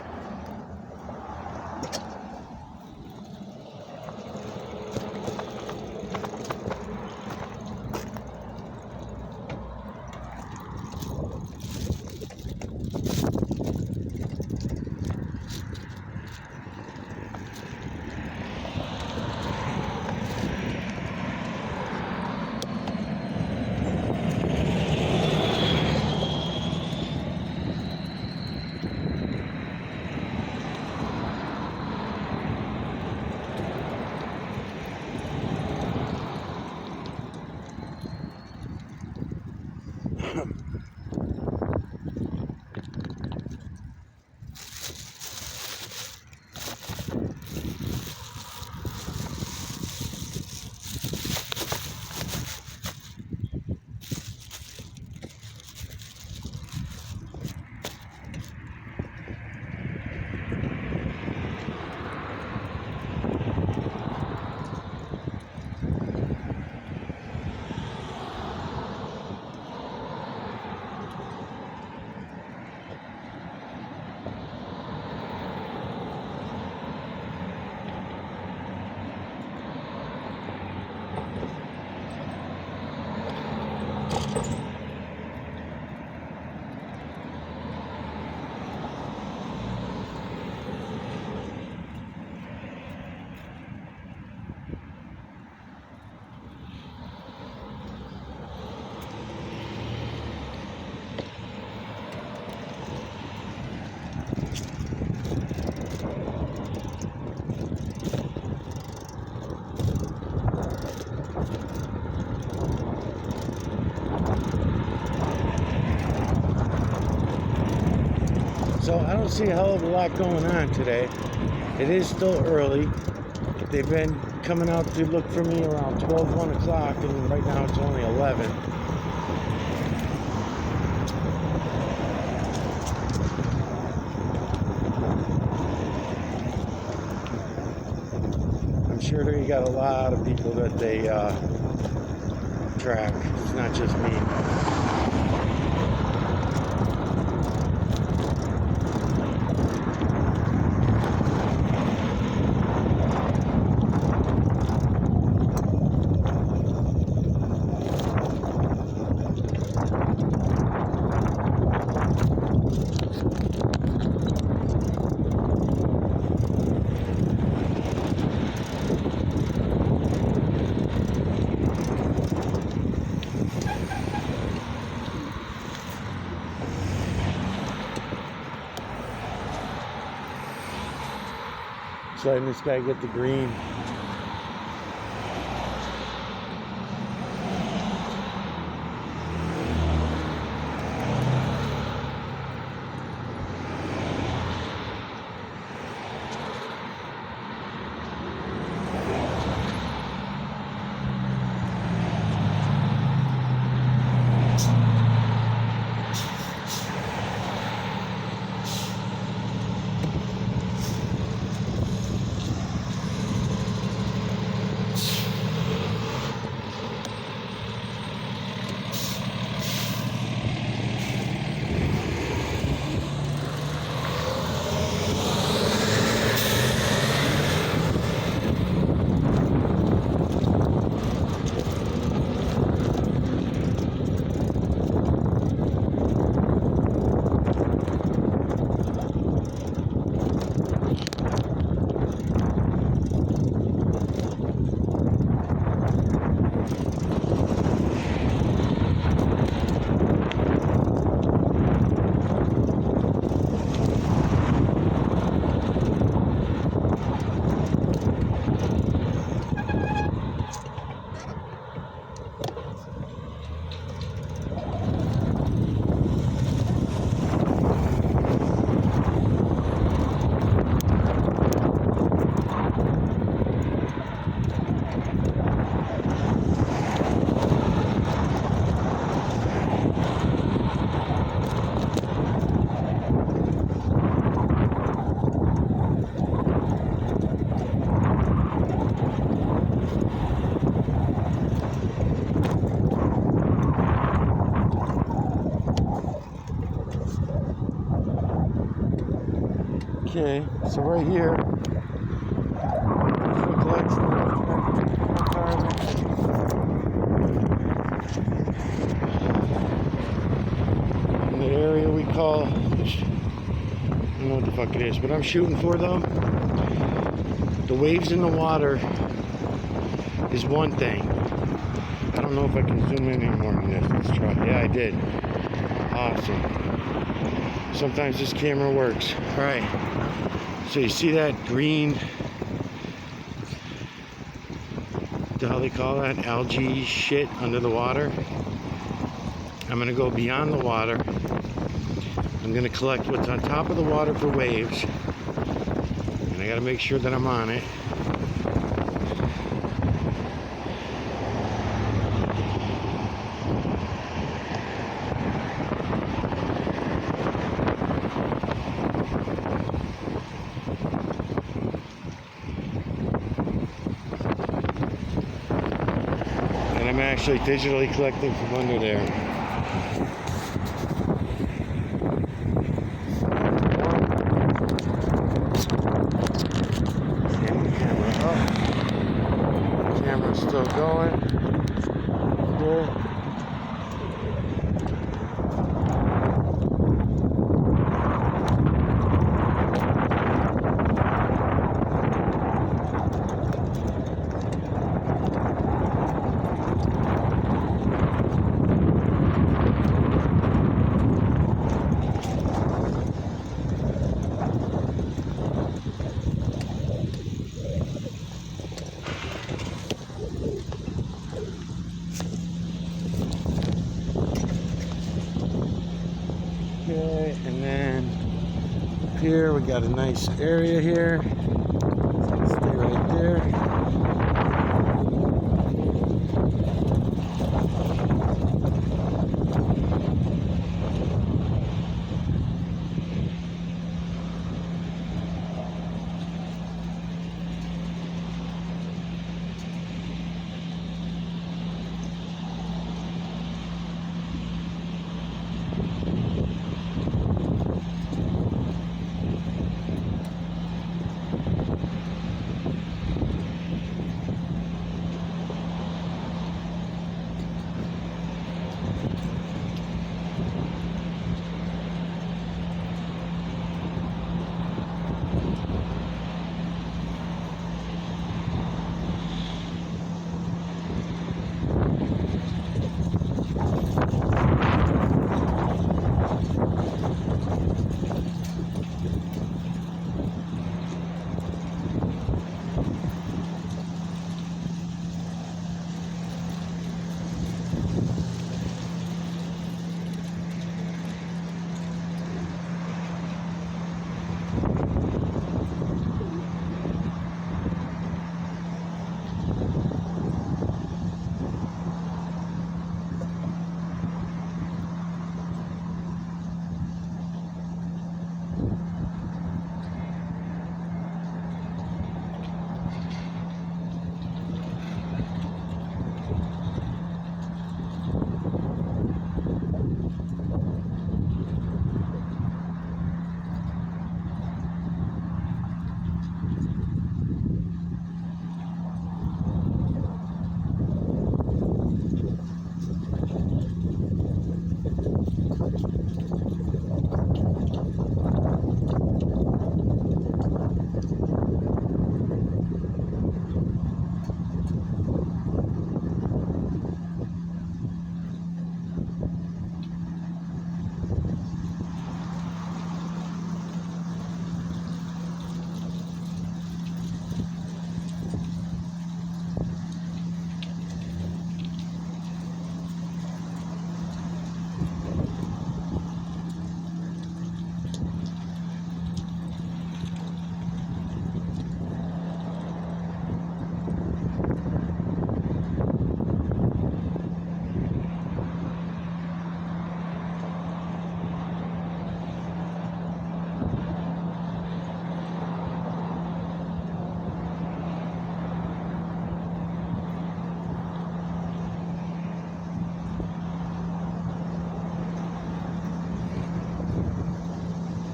S1: don't see a hell of a lot going on today. It is still early. They've been coming out to look for me around 12, 1 o'clock, and right now it's only 11. I'm sure they got a lot of people that they track. It's not just me. Letting this guy get the green. Okay, so right here, in the area we call, I don't know what the fuck it is, but I'm shooting for them. The waves in the water is one thing. I don't know if I can zoom in anymore on this. Let's try. Yeah, I did. Awesome. Sometimes this camera works. All right. So you see that green, how they call that, algae shit under the water? I'm gonna go beyond the water. I'm gonna collect what's on top of the water for waves. And I gotta make sure that I'm on it. I'm actually digitally collecting from under there. Camera up. Camera's still going. Cool. here. We got a nice area here. Stay right there.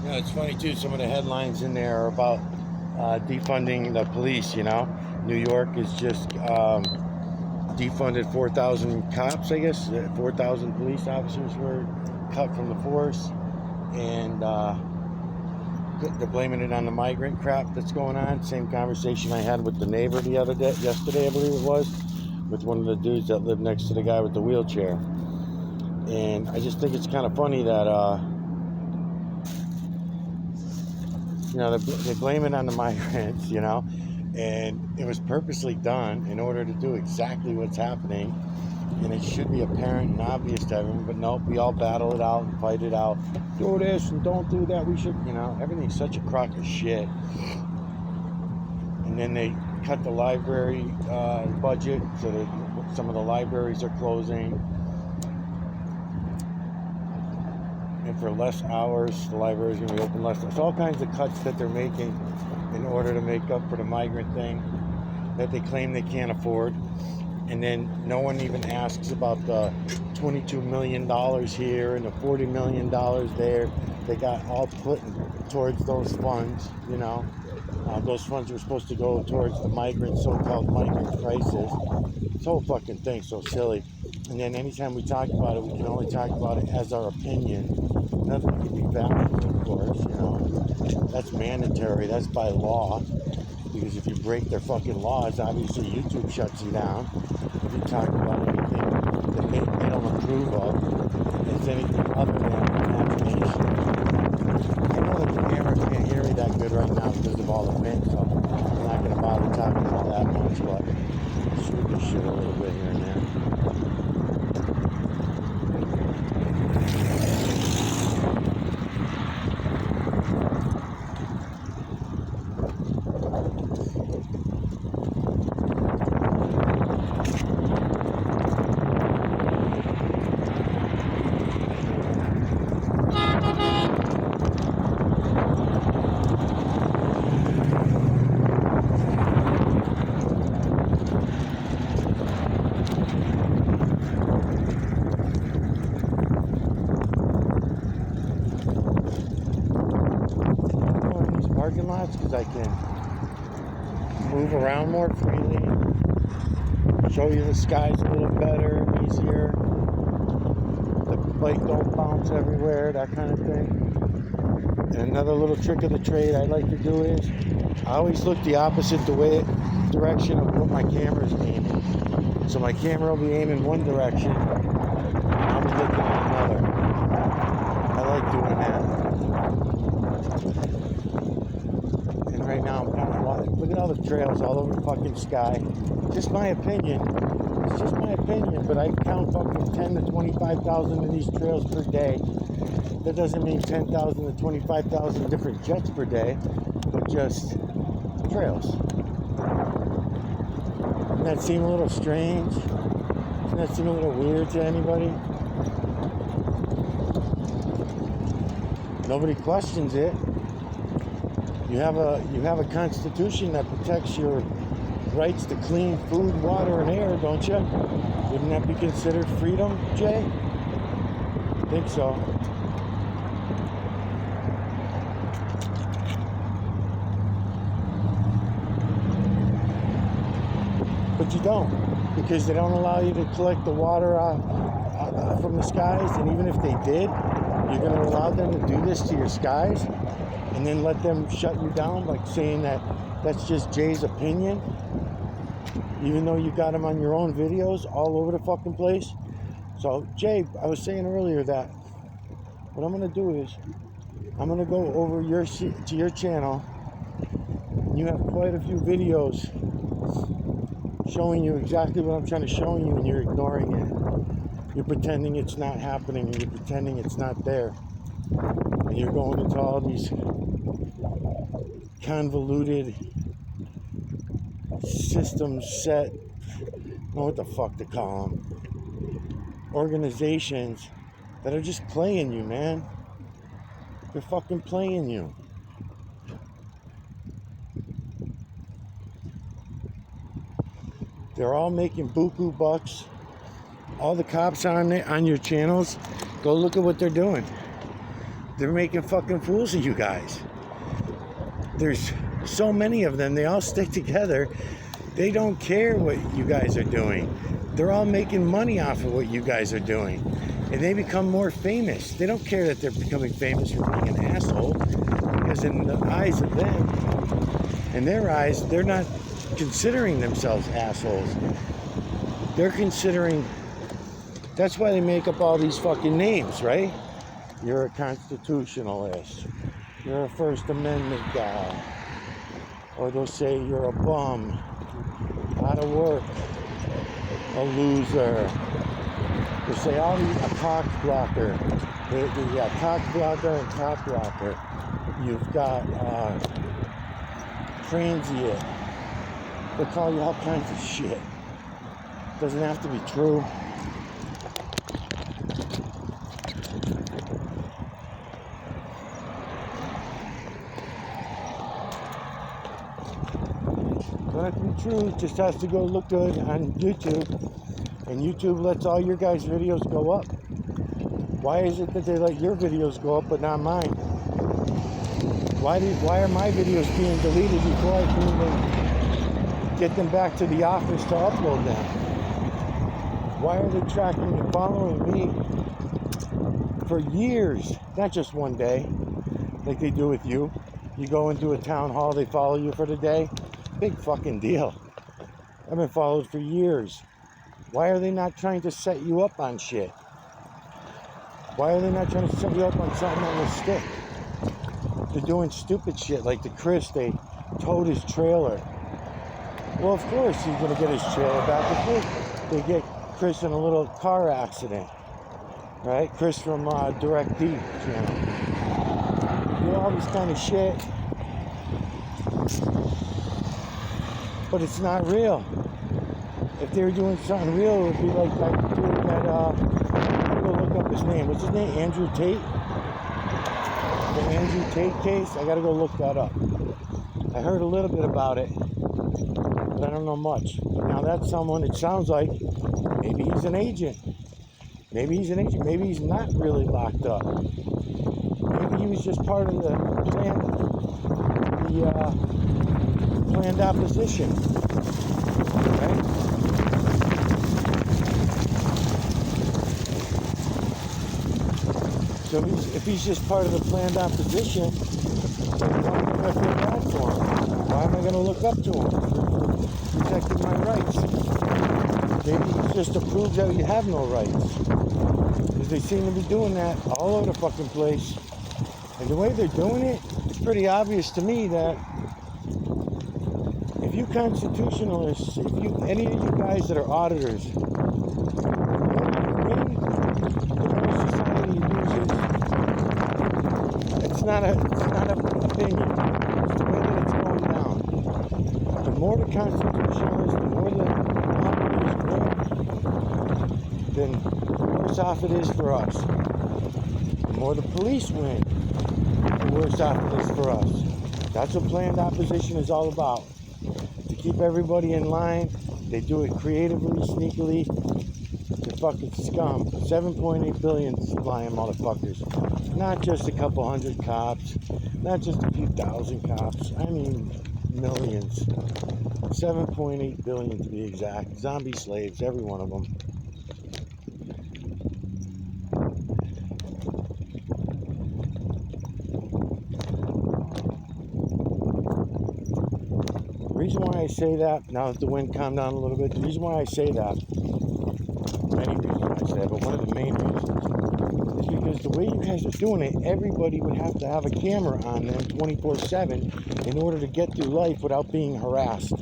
S1: You know, it's funny too, some of the headlines in there are about defunding the police, you know. New York is just defunded 4,000 cops, I guess. 4,000 police officers were cut from the force. And they're blaming it on the migrant crap that's going on. Same conversation I had with the neighbor yesterday, I believe it was, with one of the dudes that lived next to the guy with the wheelchair. And I just think it's kind of funny that, you know, they blame it on the migrants, you know, and it was purposely done in order to do exactly what's happening. And it should be apparent and obvious to everyone, but nope, we all battle it out and fight it out. Do this and don't do that. We should, you know, everything's such a crock of shit. And then they cut the library budget so that some of the libraries are closing. And for less hours, the library is going to be open less. There's all kinds of cuts that they're making in order to make up for the migrant thing that they claim they can't afford. And then no one even asks about the $22 million here and the $40 million there. They got all put towards those funds, you know. Those funds were supposed to go towards the so-called migrant crisis. This whole fucking thing's so silly. And then anytime we talk about it, we can only talk about it as our opinion. Nothing can be factual, of course, you know. That's mandatory. That's by law. Because if you break their fucking laws, obviously YouTube shuts you down. If you talk about anything that they don't approve of, it's anything other than imagination. I know that the camera can't hear me that good right now because of all the wind, so I'm not going to bother talking all that much, but shoot this shit a little bit here and there.
S2: move around more freely, show you the skies a little better, easier. The bike don't bounce everywhere, that kind of thing. And another little trick of the trade I like to do is I always look the opposite direction of what my camera's aiming. So my camera will be aiming one direction, and I'll be looking at another. I like doing that. And right now I'm kind of watching. Look at all the trails all over the fucking sky. Just my opinion. It's just my opinion, but I count fucking 10 to 25,000 of these trails per day. That doesn't mean 10,000 to 25,000 different jets per day, but just trails. Doesn't that seem a little strange? Doesn't that seem a little weird to anybody? Nobody questions it. You have a constitution that protects your rights to clean food, water, and air, don't you? Wouldn't that be considered freedom, Jay? I think so. But you don't, because they don't allow you to collect the water from the skies, and even if they did, you're going to allow them to do this to your skies and then let them shut you down by saying that that's just Jay's opinion, even though you got him on your own videos all over the fucking place. So Jay, I was saying earlier that what I'm going to do is I'm going to go over to your channel. You have quite a few videos showing you exactly what I'm trying to show you, and you're ignoring it. You're pretending it's not happening, and you're pretending it's not there. And you're going into all these convoluted systems set, I don't know what the fuck to call them, organizations that are just playing you, man. They're fucking playing you. They're all making buku bucks. All the cops on your channels, go look at what they're doing. They're making fucking fools of you guys. There's so many of them. They all stick together. They don't care what you guys are doing. They're all making money off of what you guys are doing. And they become more famous. They don't care that they're becoming famous for being an asshole, because in the eyes of them, in their eyes, they're not considering themselves assholes. They're considering, that's why they make up all these fucking names, right? You're a constitutionalist. You're a First Amendment guy. Or they'll say you're a bum, out of work, a loser. They'll say all these, a cock blocker. Yeah, cock blocker and cock blocker. You've got transient. They call you all kinds of shit. Doesn't have to be true. Doesn't have to be true. It just has to go look good on YouTube. And YouTube lets all your guys' videos go up. Why is it that they let your videos go up but not mine? Why are my videos being deleted before I can even get them back to the office to upload them? Why are they tracking and following me for years? Not just one day, like they do with you. You go into a town hall, they follow you for the day. Big fucking deal. I've been followed for years. Why are they not trying to set you up on shit? Why are they not trying to set you up on something that will stick? They're doing stupid shit like the Chris, they towed his trailer. Well, of course he's going to get his trailer back. Of course they get Chris in a little car accident. Right? Chris from Direct D channel. Do all this kind of shit. But it's not real. If they were doing something real, it would be like that dude that, I'm going to look up his name. What's his name? Andrew Tate? The Andrew Tate case? I got to go look that up. I heard a little bit about it, but I don't know much. But now that's someone, it sounds like, maybe he's an agent. Maybe he's an agent. Maybe he's not really locked up. Maybe he was just part of the plan planned opposition, right? So if he's just part of the planned opposition, then why am I going to feel bad for him? Why am I going to look up to him for protecting my rights? Maybe it's just to prove that you have no rights. Because they seem to be doing that all over the fucking place. And the way they're doing it, it's pretty obvious to me that if you constitutionalists, any of you guys that are auditors, the way society uses, it's not an opinion. It's the way that it's going down. The more the constitutionalists, the more the auditors win, then the worse off it is for us. The more the police win, the worse off it is for us. That's what planned opposition is all about. To keep everybody in line, they do it creatively, sneakily. They're fucking scum. 7.8 billion lying motherfuckers. Not just a couple hundred cops, not just a few thousand cops. I mean millions. 7.8 billion to be exact. Zombie slaves, every one of them. The reason why I say that, now that the wind calmed down a little bit, the reason why I say that, many reasons why I say that, but one of the main reasons is because the way you guys are doing it, everybody would have to have a camera on them 24/7 in order to get through life without being harassed.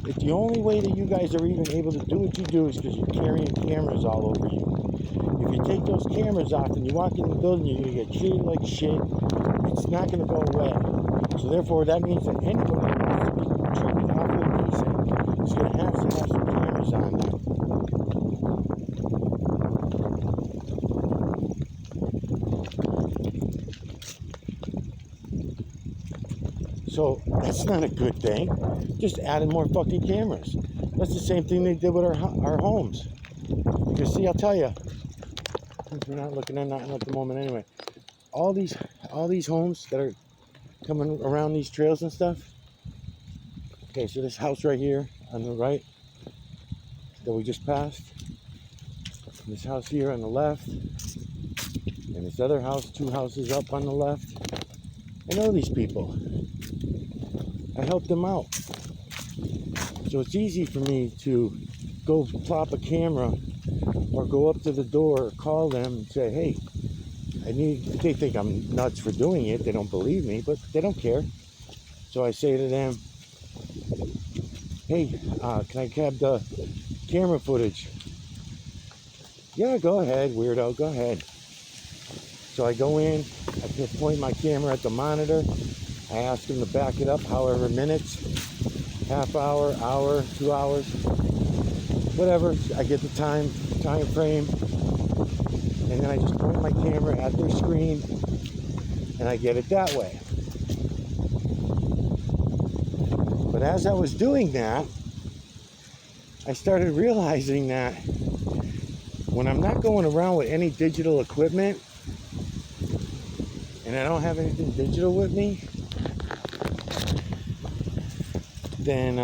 S2: If the only way that you guys are even able to do what you do is because you're carrying cameras all over you. If you take those cameras off and you walk in the building, you're going to get treated like shit. It's not going to go away. So therefore, that means that anybody who wants to be treated halfway decent is going to have some cameras on them. So that's not a good thing. Just adding more fucking cameras. That's the same thing they did with our homes. Because see, I'll tell you, we're not looking at nothing at the moment anyway. All these homes that are coming around these trails and stuff. Okay, so this house right here on the right that we just passed. And this house here on the left. And this other house, 2 houses up on the left. I know these people. I helped them out. So it's easy for me to go plop a camera or go up to the door or call them and say, hey, they think I'm nuts for doing it. They don't believe me, but they don't care. So I say to them, hey, can I have the camera footage? Yeah, go ahead, weirdo, go ahead. So I go in, I point my camera at the monitor. I ask them to back it up however minutes, half hour, 2 hours, whatever. I get the time frame, and then I just point my camera at their screen, and I get it that way. But as I was doing that, I started realizing that when I'm not going around with any digital equipment, and I don't have anything digital with me, then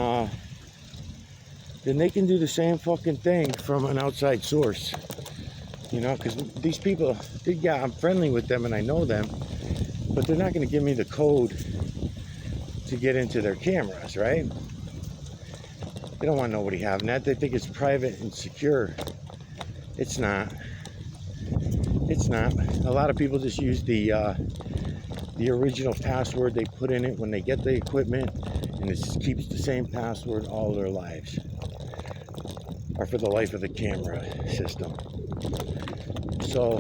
S2: they can do the same fucking thing from an outside source. You know, because these people, yeah, I'm friendly with them and I know them, but they're not going to give me the code to get into their cameras, right? They don't want nobody having that. They think it's private and secure. It's not. It's not. A lot of people just use the original password they put in it when they get the equipment, and it just keeps the same password all their lives, or for the life of the camera system. So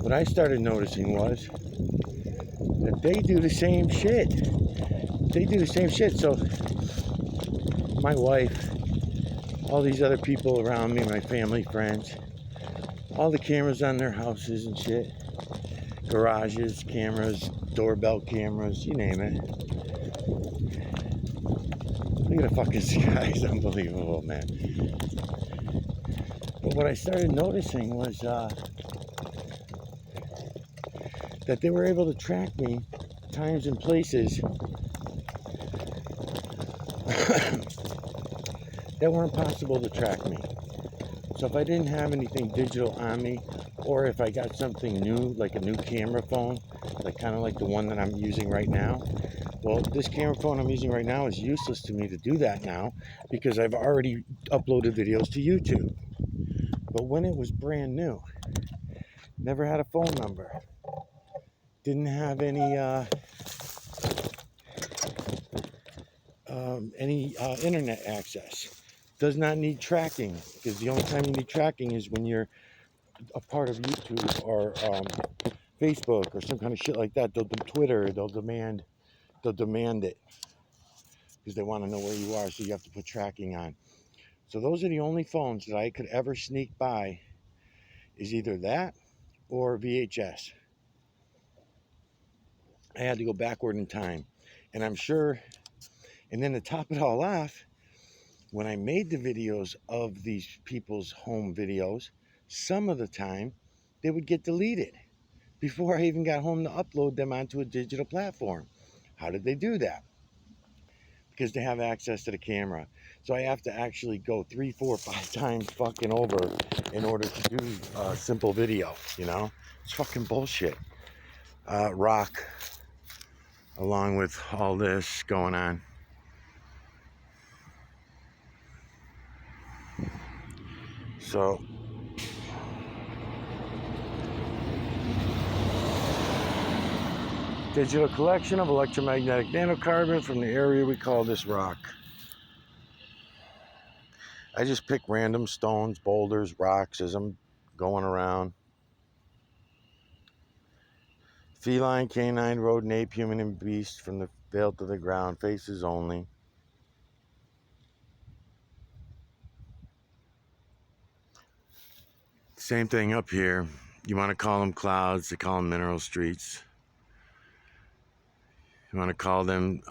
S2: what I started noticing was that they do the same shit. They do the same shit. So my wife, all these other people around me, my family, friends, all the cameras on their houses and shit, garages, cameras, doorbell cameras, you name it. Look at the fucking sky, it's unbelievable, man. But what I started noticing was that they were able to track me times and places that weren't possible to track me. So if I didn't have anything digital on me, or if I got something new, like a new camera phone, like kind of like the one that I'm using right now, well, this camera phone I'm using right now is useless to me to do that now because I've already uploaded videos to YouTube. But when it was brand new, never had a phone number, didn't have any internet access, does not need tracking, because the only time you need tracking is when you're a part of YouTube or Facebook or some kind of shit like that. Twitter, they'll demand it because they want to know where you are, so you have to put tracking on. So those are the only phones that I could ever sneak by, is either that or VHS. I had to go backward in time. And I'm sure, and then to top it all off, when I made the videos of these people's home videos, some of the time they would get deleted before I even got home to upload them onto a digital platform. How did they do that? Because they have access to the camera. So I have to actually go 3, 4, 5 times fucking over in order to do a simple video, you know? It's fucking bullshit. Rock, along with all this going on. So, digital collection of electromagnetic nanocarbon from the area we call this rock. I just pick random stones, boulders, rocks as I'm going around. Feline, canine, rodent, ape, human, and beast from the veil to the ground, faces only. Same thing up here. You want to call them clouds, they call them mineral streets. You want to call them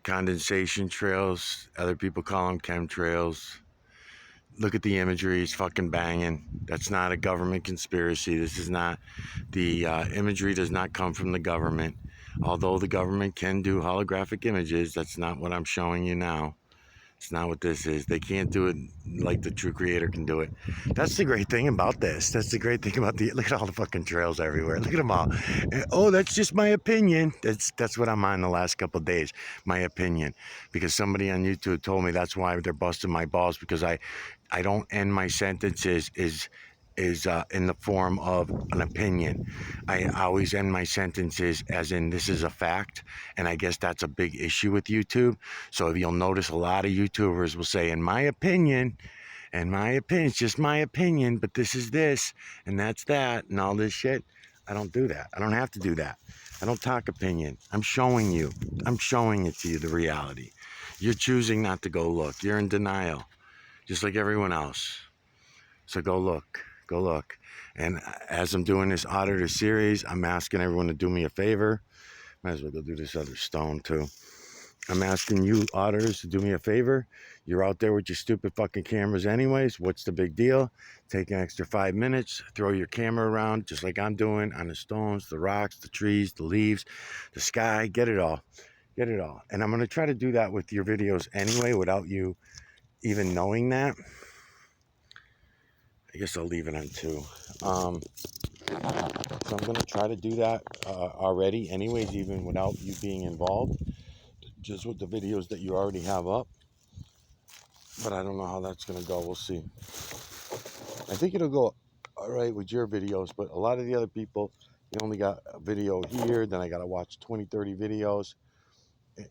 S2: condensation trails, other people call them chemtrails. Look at the imagery, it's fucking banging. That's not a government conspiracy. This is not, the imagery does not come from the government. Although the government can do holographic images, that's not what I'm showing you now. It's not what this is. They can't do it like the true creator can do it. That's the great thing about this. That's the great thing about the, look at all the fucking trails everywhere. Look at them all. Oh, that's just my opinion. That's what I'm on the last couple of days. My opinion. Because somebody on YouTube told me that's why they're busting my balls, because I don't end my sentences is in the form of an opinion. I always end my sentences as in, this is a fact, and I guess that's a big issue with YouTube. So if you'll notice, a lot of YouTubers will say, in my opinion, it's just my opinion, but this is this, and that's that, and all this shit. I don't do that. I don't have to do that. I don't talk opinion. I'm showing you. I'm showing it to you, the reality. You're choosing not to go look. You're in denial, just like everyone else. So go look. Go look. And as I'm doing this auditor series, I'm asking everyone to do me a favor. Might as well go do this other stone too. I'm asking you auditors to do me a favor. You're out there with your stupid fucking cameras anyways. What's the big deal? Take an extra 5 minutes, throw your camera around just like I'm doing on the stones, the rocks, the trees, the leaves, the sky. Get it all. Get it all. And I'm going to try to do that with your videos anyway without you even knowing that. I guess I'll leave it on 2. So I'm going to try to do that already anyways, even without you being involved, just with the videos that you already have up. But I don't know how that's going to go. We'll see. I think it'll go all right with your videos, but a lot of the other people, they only got a video here, then I got to watch 20, 30 videos,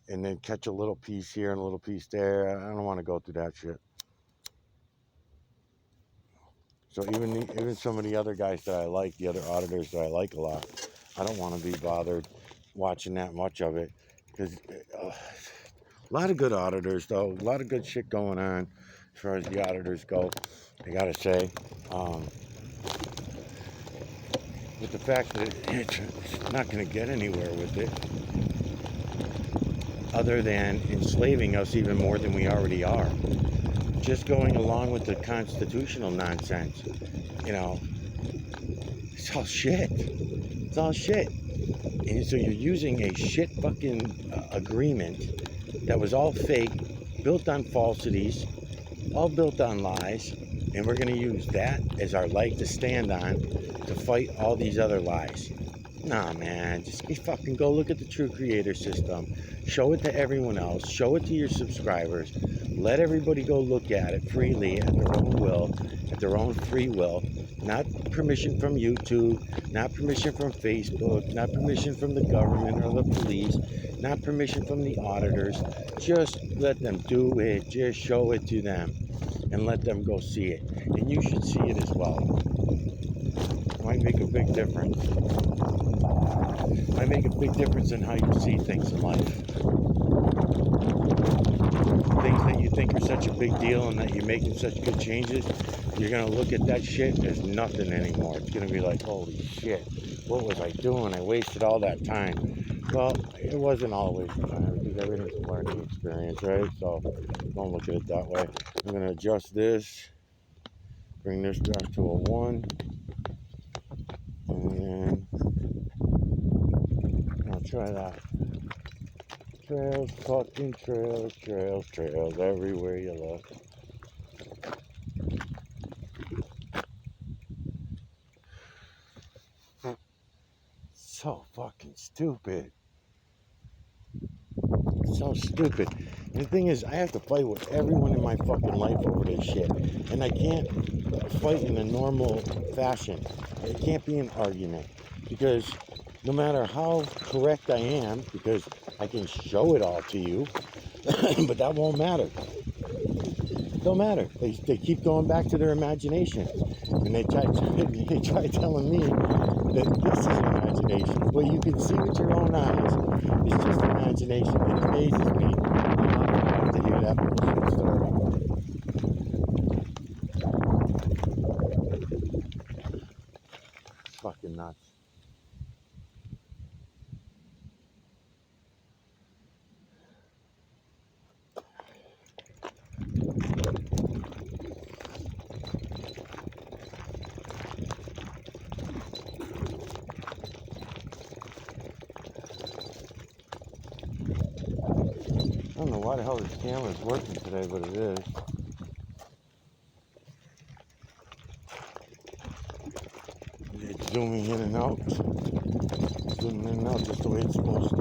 S2: and then catch a little piece here and a little piece there. I don't want to go through that shit. So even some of the other guys that I like, the other auditors that I like a lot, I don't want to be bothered watching that much of it, because a lot of good auditors though, a lot of good shit going on as far as the auditors go, I gotta say. With the fact that it's not going to get anywhere with it, other than enslaving us even more than we already are. Just going along with the constitutional nonsense, you know, it's all shit. It's all shit. And so you're using a shit fucking agreement that was all fake, built on falsities, all built on lies, and we're going to use that as our leg to stand on to fight all these other lies. Nah, man, just fucking go look at the True Creator System. Show it to everyone else. Show it to your subscribers. Let everybody go look at it freely at their own will, at their own free will. Not permission from YouTube, not permission from Facebook, not permission from the government or the police, not permission from the auditors. Just let them do it. Just show it to them and let them go see it. And you should see it as well. It might make a big difference. It might make a big difference in how you see things in life. Things that you think are such a big deal and that you're making such good changes, you're going to look at that shit as nothing anymore. It's going to be like, holy shit, what was I doing? I wasted all that time. Well, it wasn't all a waste of time because everything's a learning experience, right? So don't look at it that way. I'm going to adjust this, bring this back to a 1, and then I'll try that. Trails, fucking trails, trails, trails, everywhere you look. So fucking stupid. So stupid. And the thing is, I have to fight with everyone in my fucking life over this shit. And I can't fight in a normal fashion. It can't be an argument. Because no matter how correct I am, because I can show it all to you, but that won't matter. Don't matter. They keep going back to their imagination. And they try telling me that this is imagination. Well, you can see with your own eyes. It's just imagination. It amazes me. I'm not going to have to hear that bullshit story. It's fucking nuts. I don't know why the hell this camera is working today, but it is. It's zooming in and out. Zooming in and out just the way it's supposed to.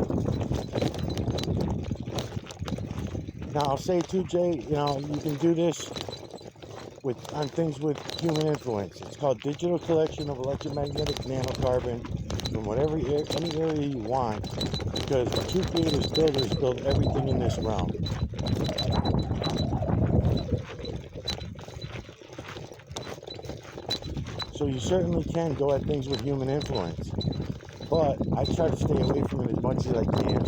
S2: Now I'll say too, Jay, you know, you can do this on things with human influence. It's called digital collection of electromagnetic nanocarbon from any area you want, because the True Creators builders build everything in this realm. So you certainly can go at things with human influence, but I try to stay away from it as much as I can.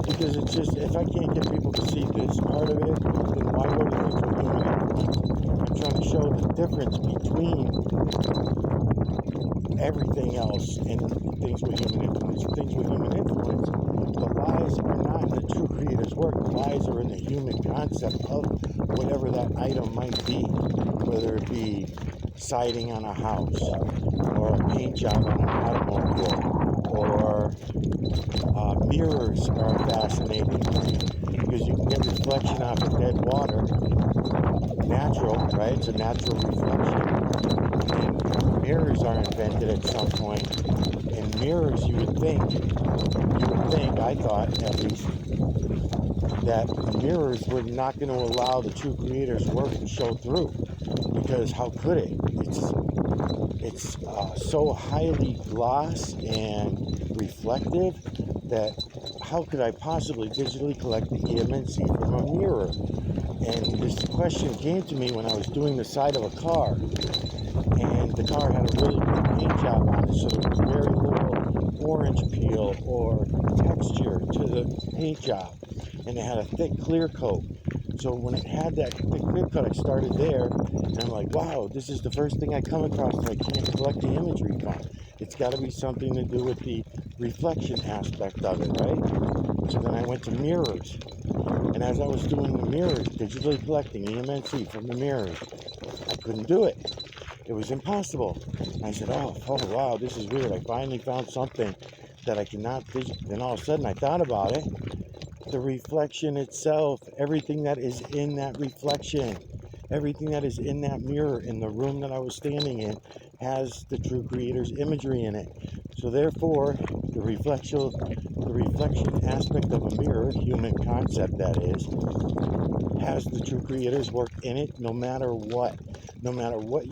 S2: Because it's just, if I can't get people to see this part of it, then why go to things with human influence? I'm trying to show the difference between everything else and things with human influence. Things with human influence, the lies are not in the True Creator's work. The lies are in the human concept of whatever that item might be, whether it be siding on a house, or a paint job on an automobile, or mirrors are fascinating because you can get reflection off of dead water, natural, right? It's a natural reflection. And mirrors are invented at some point. And mirrors, you would think, I thought at least, that mirrors were not going to allow the True Creator's work to show through, because how could it? It's so highly gloss and reflective that how could I possibly digitally collect the EMNC from a mirror? And this question came to me when I was doing the side of a car, and the car had a really good paint job on it, so there was very little orange peel or texture to the paint job, and it had a thick clear coat. So when it had that thick clear coat, I started there, and I'm like, wow, this is the first thing I come across that I can't collect the imagery from. It's got to be something to do with the reflection aspect of it, right? So then I went to mirrors, and as I was doing the mirrors, digitally collecting EMNC from the mirrors, I couldn't do it. It was impossible. I said, oh wow, this is weird. I finally found something that I cannot vision. Then all of a sudden I thought about it. The reflection itself, everything that is in that reflection, everything that is in that mirror in the room that I was standing in has the true creator's imagery in it. So therefore, the reflection aspect of a mirror, human concept that is, has the true creator's work in it. No matter what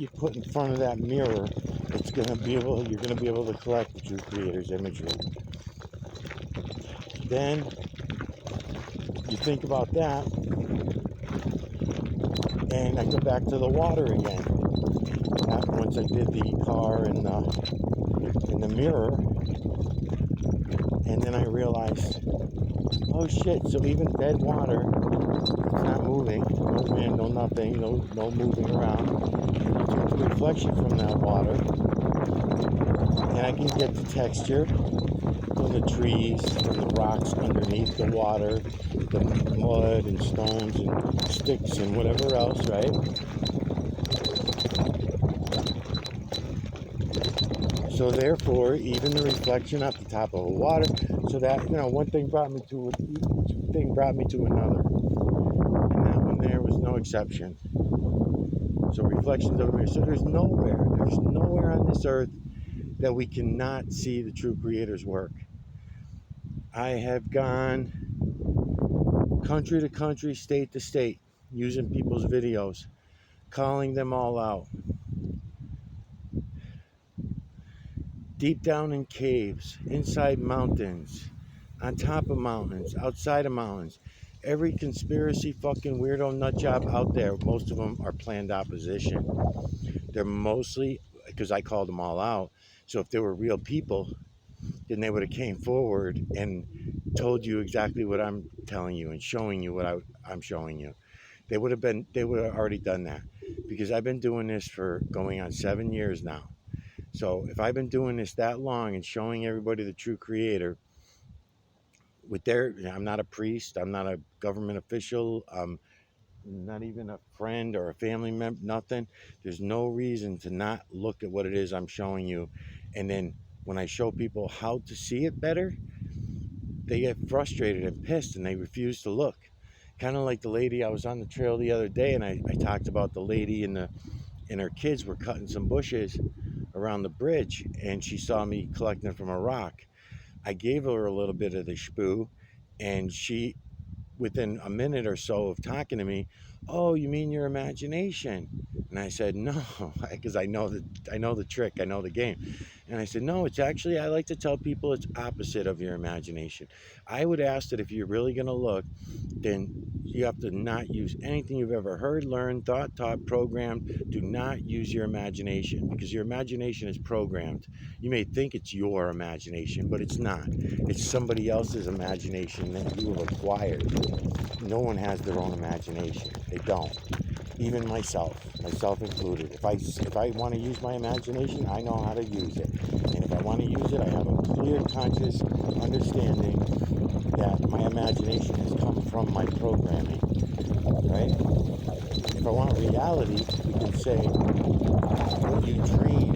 S2: you put in front of that mirror, you're going to be able to collect the true creator's imagery. Then you think about that, and I go back to the water again. Once I did the car in the mirror, and then I realized, oh shit, so even dead water, it's not moving, no wind, no nothing, no moving around. And you take the reflection from that water, and I can get the texture from the trees, from the rocks underneath the water, the mud and stones and sticks and whatever else, right? So therefore, even the reflection off the top of the water, so that, one thing brought me to another. And that one there was no exception. So reflections of a mirror. So there's nowhere on this earth that we cannot see the true creator's work. I have gone country to country, state to state, using people's videos, calling them all out. Deep down in caves, inside mountains, on top of mountains, outside of mountains. Every conspiracy fucking weirdo nut job out there, most of them are planned opposition. They're mostly, because I called them all out, so if they were real people, then they would have came forward and told you exactly what I'm telling you and showing you what I'm showing you. They would have already done that, because I've been doing this for going on 7 years now. So if I've been doing this that long and showing everybody the true creator, I'm not a priest, I'm not a government official, I'm not even a friend or a family member, nothing. There's no reason to not look at what it is I'm showing you. And then when I show people how to see it better, they get frustrated and pissed and they refuse to look. Kind of like the lady, I was on the trail the other day and I talked about the lady and her kids were cutting some bushes around the bridge, and she saw me collecting from a rock. I gave her a little bit of the spoo, and she, within a minute or so of talking to me, oh, you mean your imagination? And I said, no, because I know the trick, I know the game. And I said, no, it's actually, I like to tell people it's opposite of your imagination. I would ask that if you're really going to look, then you have to not use anything you've ever heard, learned, thought, taught, programmed. Do not use your imagination, because your imagination is programmed. You may think it's your imagination, but it's not. It's somebody else's imagination that you have acquired. No one has their own imagination. They don't. Even myself included. If I want to use my imagination, I know how to use it. And if I want to use it, I have a clear, conscious understanding that my imagination has come from my programming, right? If I want reality, we can say what you dream,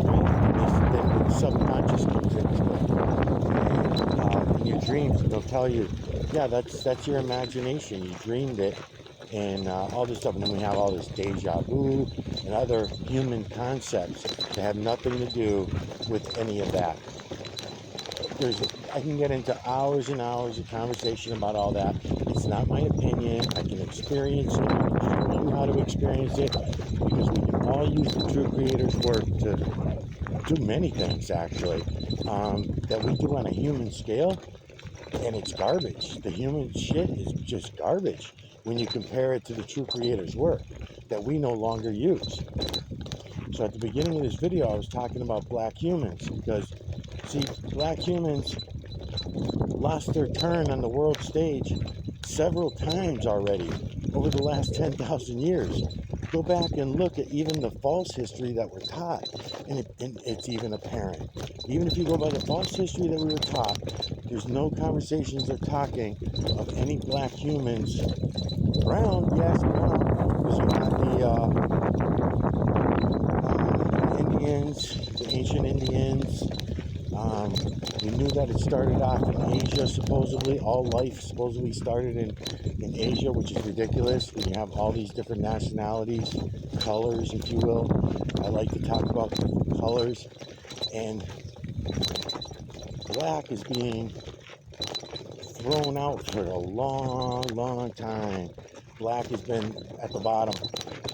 S2: right? Then the subconscious comes into it. And in your dreams, they'll tell you, yeah, that's your imagination. You dreamed it. And all this stuff, and then we have all this deja vu and other human concepts that have nothing to do with any of that. I can get into hours and hours of conversation about all that. It's not my opinion. I can experience it. I can show you how to experience it, because we can all use the true creator's work to do many things, actually, that we do on a human scale, and it's garbage. The human shit is just garbage when you compare it to the true creator's work that we no longer use. So at the beginning of this video, I was talking about black humans, because, see, black humans lost their turn on the world stage several times already over the last 10,000 years. Go back and look at even the false history that we're taught, and it's even apparent. Even if you go by the false history that we were taught, there's no conversations or talking of any black humans around. Yes, because you got Indians, the ancient Indians. We knew that it started off in Asia, supposedly. All life supposedly started in Asia, which is ridiculous when you have all these different nationalities, colors, if you will. I like to talk about colors. And black is being thrown out for a long time. Black has been at the bottom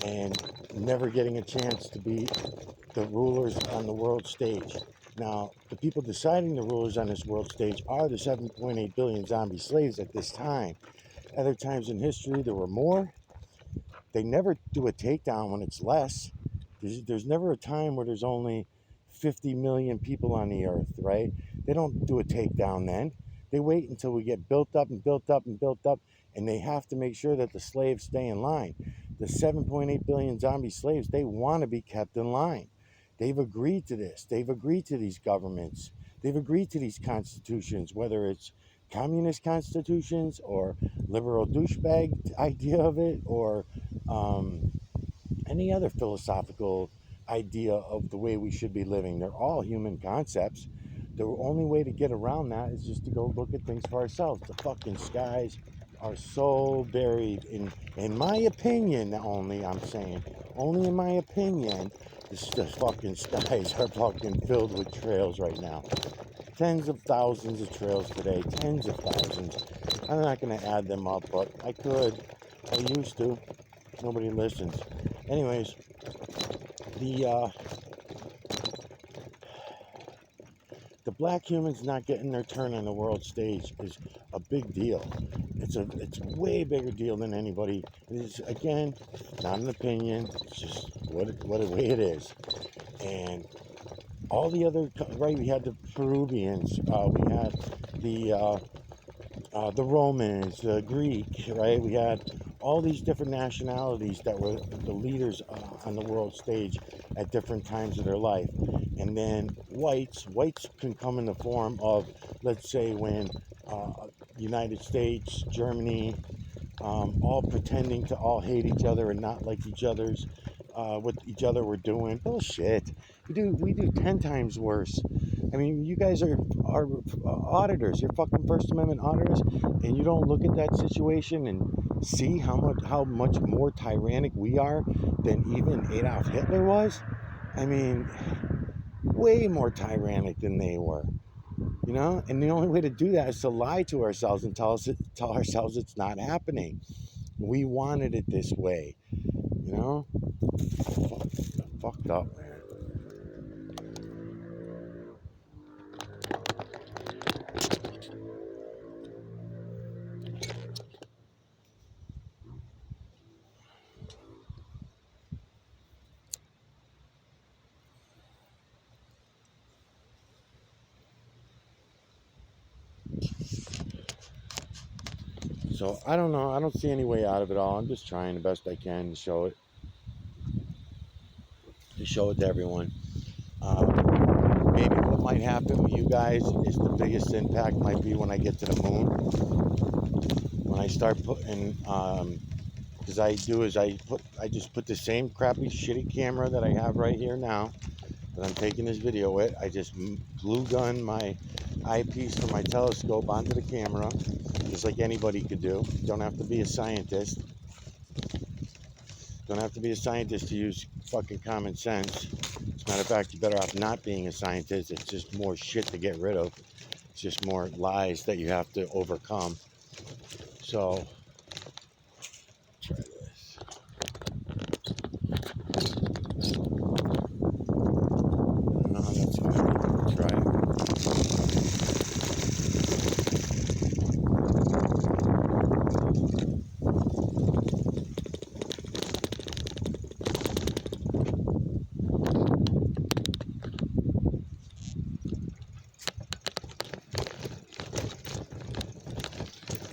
S2: and never getting a chance to be the rulers on the world stage. Now, the people deciding the rulers on this world stage are the 7.8 billion zombie slaves at this time. Other times in history, there were more. They never do a takedown when it's less. There's never a time where there's only 50 million people on the earth, right? They don't do a takedown then. They wait until we get built up and built up and built up, and they have to make sure that the slaves stay in line. The 7.8 billion zombie slaves, they want to be kept in line. They've agreed to this. They've agreed to these governments. They've agreed to these constitutions, whether it's communist constitutions or liberal douchebag idea of it, or any other philosophical idea of the way we should be living. They're all human concepts. The only way to get around that is just to go look at things for ourselves. The fucking skies are so buried, in my opinion, only in my opinion, the fucking skies are fucking filled with trails right now. Tens of thousands of trails today, tens of thousands. I'm not going to add them up, but I could. I used to. Nobody listens. Anyways, the black humans not getting their turn on the world stage is a big deal. It's a way bigger deal than anybody. It is, again, not an opinion. It's just what the way it is. And all the other, right? We had the Peruvians. We had the Romans, the Greek, right? We had all these different nationalities that were the leaders on the world stage at different times of their life. And then whites can come in the form of, let's say, when United States, Germany, all pretending to all hate each other and not like each other's, what each other were doing. Bullshit. We do 10 times worse. I mean, you guys are auditors. You're fucking First Amendment auditors, and you don't look at that situation and see how much more tyrannic we are than even Adolf Hitler was. I mean, way more tyrannic than they were. You know, and the only way to do that is to lie to ourselves and tell ourselves it's not happening. We wanted it this way. You know, fucked up, man. So I don't know. I don't see any way out of it all. I'm just trying the best I can to show it to everyone. Maybe what might happen with you guys is the biggest impact might be when I get to the moon. When I start putting, because I just put the same crappy shitty camera that I have right here now that I'm taking this video with. I just glue gun my eyepiece from my telescope onto the camera, just like anybody could do. You don't have to be a scientist. Don't have to be a scientist to use fucking common sense. As a matter of fact, you're better off not being a scientist. It's just more shit to get rid of. It's just more lies that you have to overcome. So, try this. I don't know how that's going to be. Try it.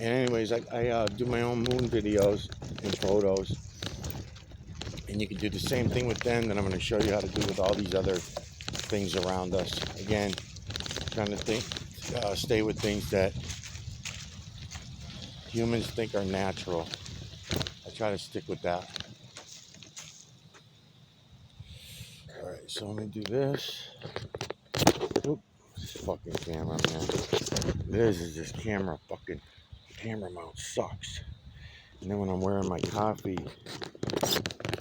S2: And anyways, I do my own moon videos and photos. And you can do the same thing with them that I'm going to show you how to do with all these other things around us. Again, trying to stay with things that humans think are natural. I try to stick with that. All right. So let me do this. Oop, this fucking camera, man. This camera mount sucks. And then when I'm wearing my coffee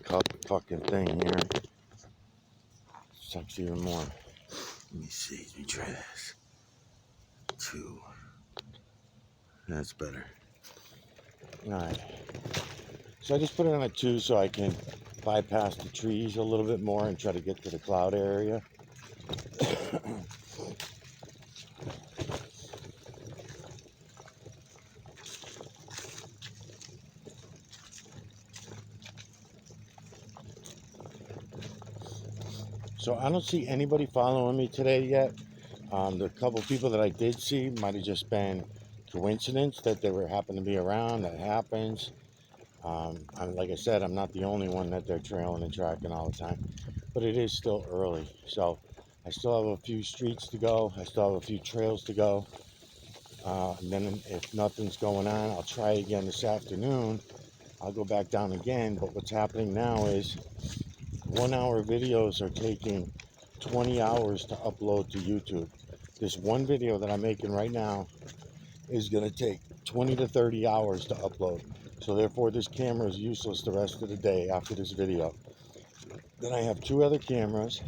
S2: cup fucking thing here, it sucks even more. Let me see. Let me try this. 2. That's better. Alright. So I just put it on a 2 so I can bypass the trees a little bit more and try to get to the cloud area. So I don't see anybody following me today yet. The couple people that I did see might have just been coincidence that they were happened to be around. That happens. Like I said, I'm not the only one that they're trailing and tracking all the time, but it is still early. So I still have a few streets to go. I still have a few trails to go. And then if nothing's going on, I'll try again this afternoon. I'll go back down again. But what's happening now is 1-hour videos are taking 20 hours to upload to YouTube. This one video that I'm making right now is going to take 20 to 30 hours to upload. So therefore this camera is useless the rest of the day after this video. Then I have 2 other cameras.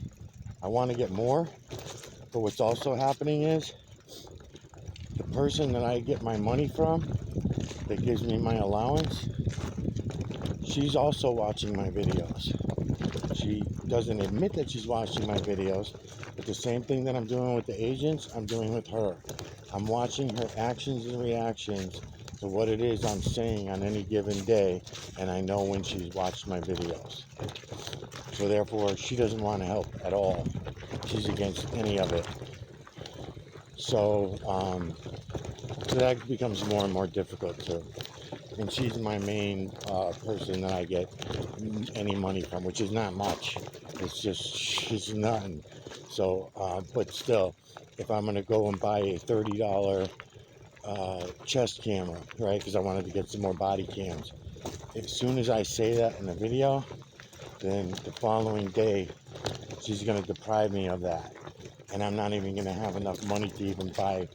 S2: I want to get more, but what's also happening is the person that I get my money from, that gives me my allowance, she's also watching my videos. She doesn't admit that she's watching my videos, but the same thing that I'm doing with the agents, I'm doing with her. I'm watching her actions and reactions to what it is I'm saying on any given day, and I know when she's watched my videos. So therefore, she doesn't want to help at all. She's against any of it. So that becomes more and more difficult too. And she's my main person that I get any money from, which is not much. It's just, she's nothing. So, but still, if I'm going to go and buy a $30 chest camera, right, because I wanted to get some more body cams, as soon as I say that in the video, then the following day, she's going to deprive me of that. And I'm not even going to have enough money to even buy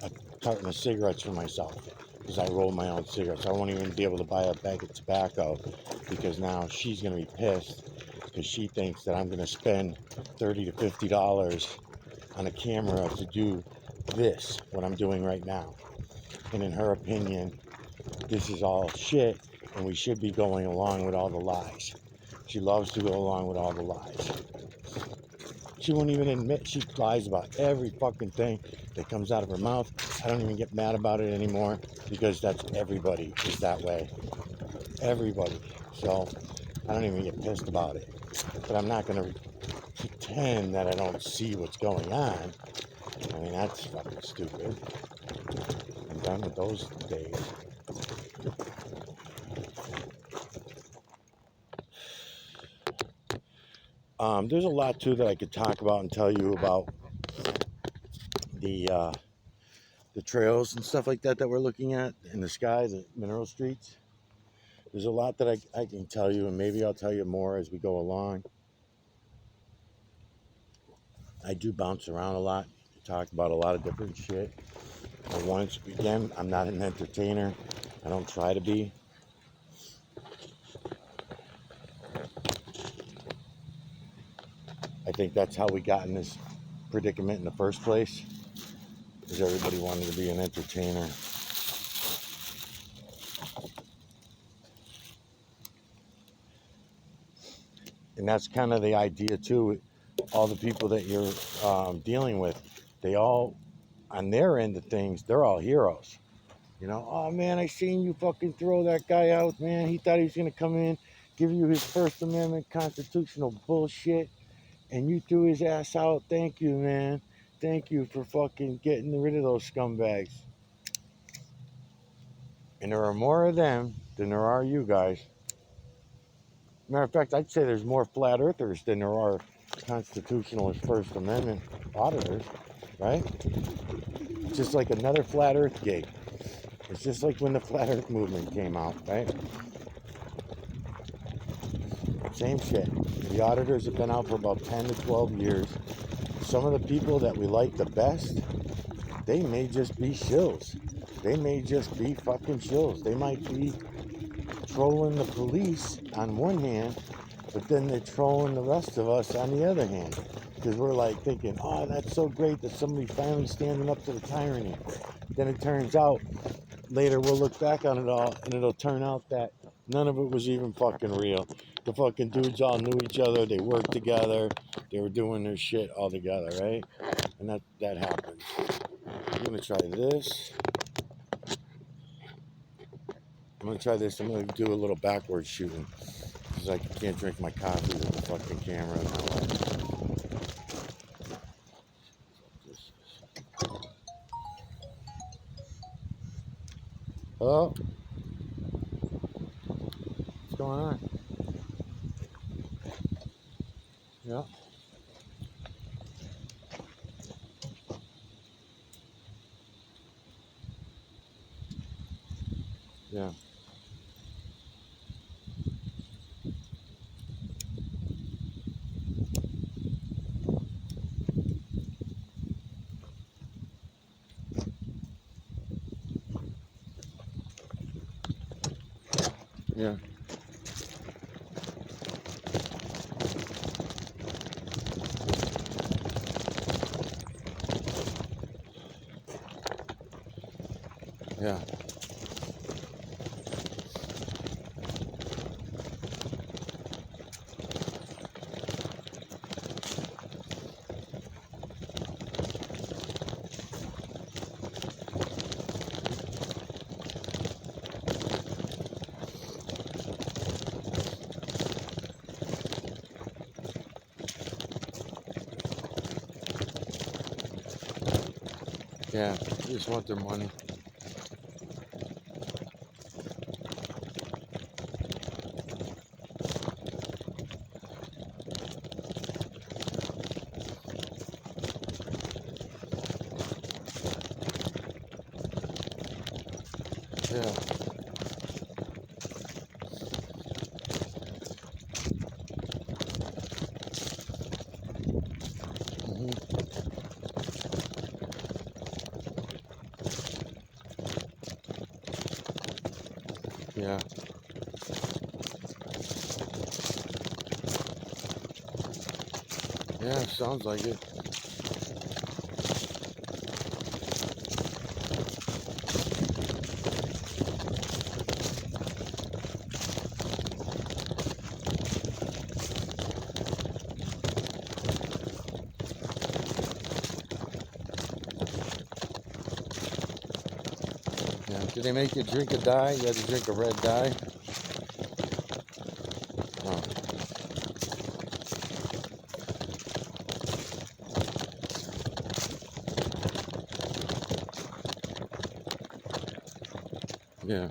S2: a carton of cigarettes for myself, because I roll my own cigarettes. I won't even be able to buy a bag of tobacco, because now she's going to be pissed because she thinks that I'm going to spend $30 to $50 on a camera to do this, what I'm doing right now. And in her opinion, this is all shit, and we should be going along with all the lies. She loves to go along with all the lies. She won't even admit she lies about every fucking thing that comes out of her mouth. I don't even get mad about it anymore, because that's everybody is that way. Everybody. So I don't even get pissed about it. But I'm not going to pretend that I don't see what's going on. I mean, that's fucking stupid. I'm done with those days. There's a lot too that I could talk about and tell you about the trails and stuff like that we're looking at in the sky, the mineral streets. There's a lot that I can tell you, and maybe I'll tell you more as we go along. I do bounce around a lot, talk about a lot of different shit. And once again, I'm not an entertainer. I don't try to be. I think that's how we got in this predicament in the first place, because everybody wanted to be an entertainer. And that's kind of the idea too. All the people that you're dealing with, they all, on their end of things, they're all heroes. You know, oh man, I seen you fucking throw that guy out, man. He thought he was going to come in, give you his First Amendment constitutional bullshit, and you threw his ass out. Thank you, man. Thank you for fucking getting rid of those scumbags. And there are more of them than there are you guys. Matter of fact, I'd say there's more flat earthers than there are constitutionalist First Amendment auditors, right? It's just like another flat earth gig. It's just like when the flat earth movement came out, right? Same shit. The auditors have been out for about 10 to 12 years. Some of the people that we like the best, they may just be shills. They may just be fucking shills. They might be trolling the police on one hand, but then they're trolling the rest of us on the other hand. Because we're like thinking, oh, that's so great that somebody finally standing up to the tyranny. Then it turns out, later we'll look back on it all, and it'll turn out that none of it was even fucking real. The fucking dudes all knew each other, they worked together, they were doing their shit all together, right? And that happens. I'm gonna try this. I'm gonna try this. I'm gonna do a little backwards shooting. Because I can't drink my coffee with the fucking camera now. Hello? What's going on? Yeah. Yeah. Yeah. Yeah. Yeah. They just want their money. Yeah. Hmm. Yeah. Yeah, sounds like it. Yeah. Did they make you drink a dye? You had to drink a red dye? Oh. Yeah.